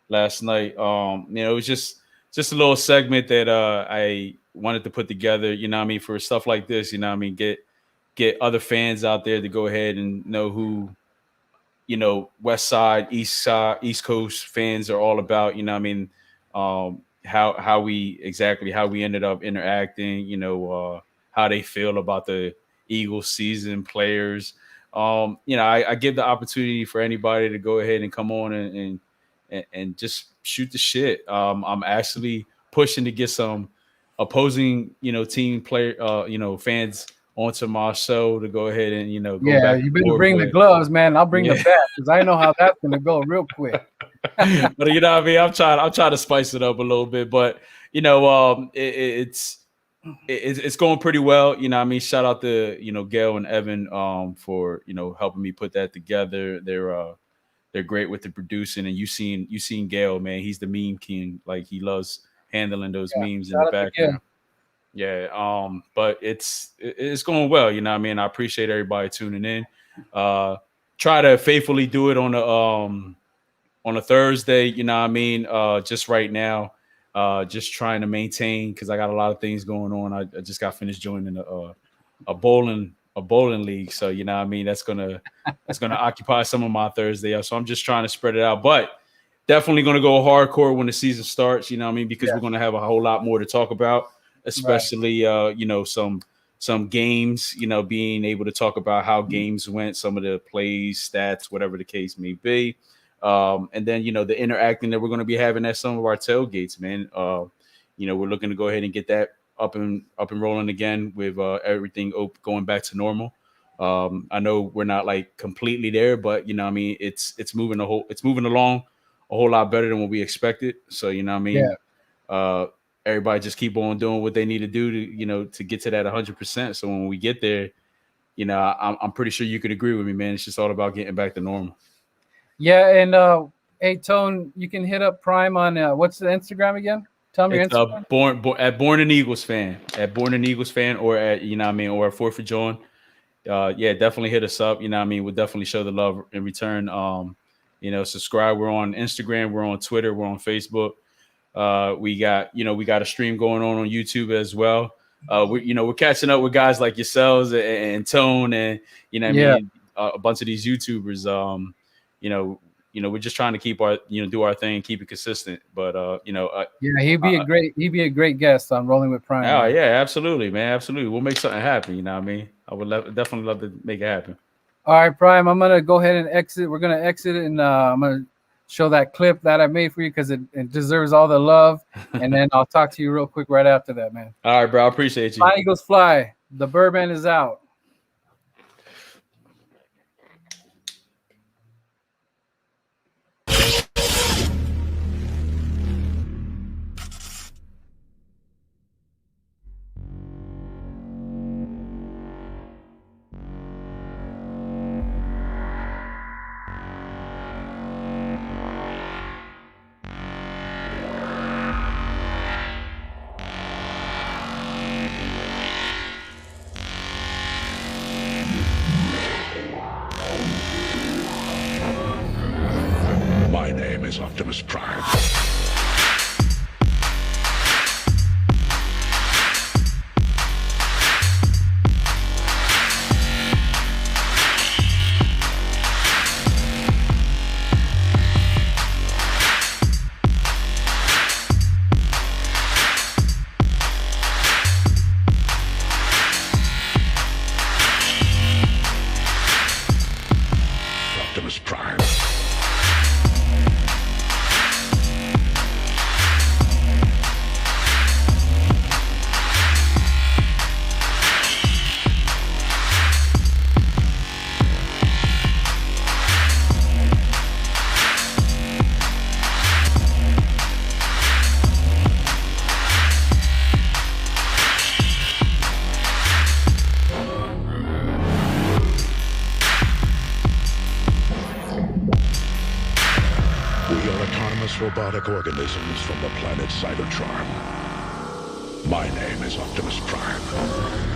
last night. It was just a little segment that I wanted to put together. For stuff like this. Get other fans out there to go ahead and know who West Side, East Coast fans are all about. How we ended up interacting. How they feel about the Eagles season, players. I give the opportunity for anybody to go ahead and come on and just shoot the shit. I'm actually pushing to get some opposing team player fans onto my show to go ahead and go back. You better bring the gloves, man. I'll bring the bat because I know how that's gonna go real quick. But I'm trying to spice it up a little bit. But it's going pretty well. Shout out to Gail and Evan for helping me put that together. They're great with the producing, and you seen Gail, man. He's the meme king. Like, he loves handling those memes in the background. Yeah, but it's going well, I appreciate everybody tuning in. Try to faithfully do it on a Thursday, just right now, just trying to maintain, because I got a lot of things going on. I just got finished joining a bowling league, so that's gonna occupy some of my Thursday. So I'm just trying to spread it out, but definitely gonna go hardcore when the season starts, because we're gonna have a whole lot more to talk about. Especially, some games, being able to talk about how games went, some of the plays, stats, whatever the case may be. And then, the interacting that we're going to be having at some of our tailgates, man. We're looking to go ahead and get that up and rolling again with everything going back to normal. I know we're not like completely there, but it's moving along a whole lot better than what we expected. So, everybody just keep on doing what they need to do to get to that 100%. So when we get there, I'm pretty sure you could agree with me, man. It's just all about getting back to normal. Yeah, and Hey, Tone, you can hit up Prime on what's the Instagram again? Tell me your It's Instagram. Born an Eagles fan, at Born an Eagles fan, or at what I mean, or at 4th of John. Yeah, definitely hit us up. What I mean, we'll definitely show the love in return. Subscribe. We're on Instagram, we're on Twitter, we're on Facebook. We got a stream going on YouTube as well. We're catching up with guys like yourselves and Tone, and Yeah. a bunch of these YouTubers. We're just trying to keep our do our thing, keep it consistent. But Yeah, he'd be a great guest on Rolling with Prime. oh Man. yeah, absolutely, man, absolutely. We'll make something happen. You know what I mean? I would definitely love to make it happen. All right, Prime. I'm gonna go ahead and exit. We're gonna exit, and I'm gonna show that clip that I made for you because it deserves all the love. And then I'll talk to you real quick right after that, man. All right, bro. I appreciate you. Fly Eagles fly. The Birdman is out. My name is Optimus Prime. Optimus Prime. We are autonomous robotic organisms from the planet Cybertron. My name is Optimus Prime.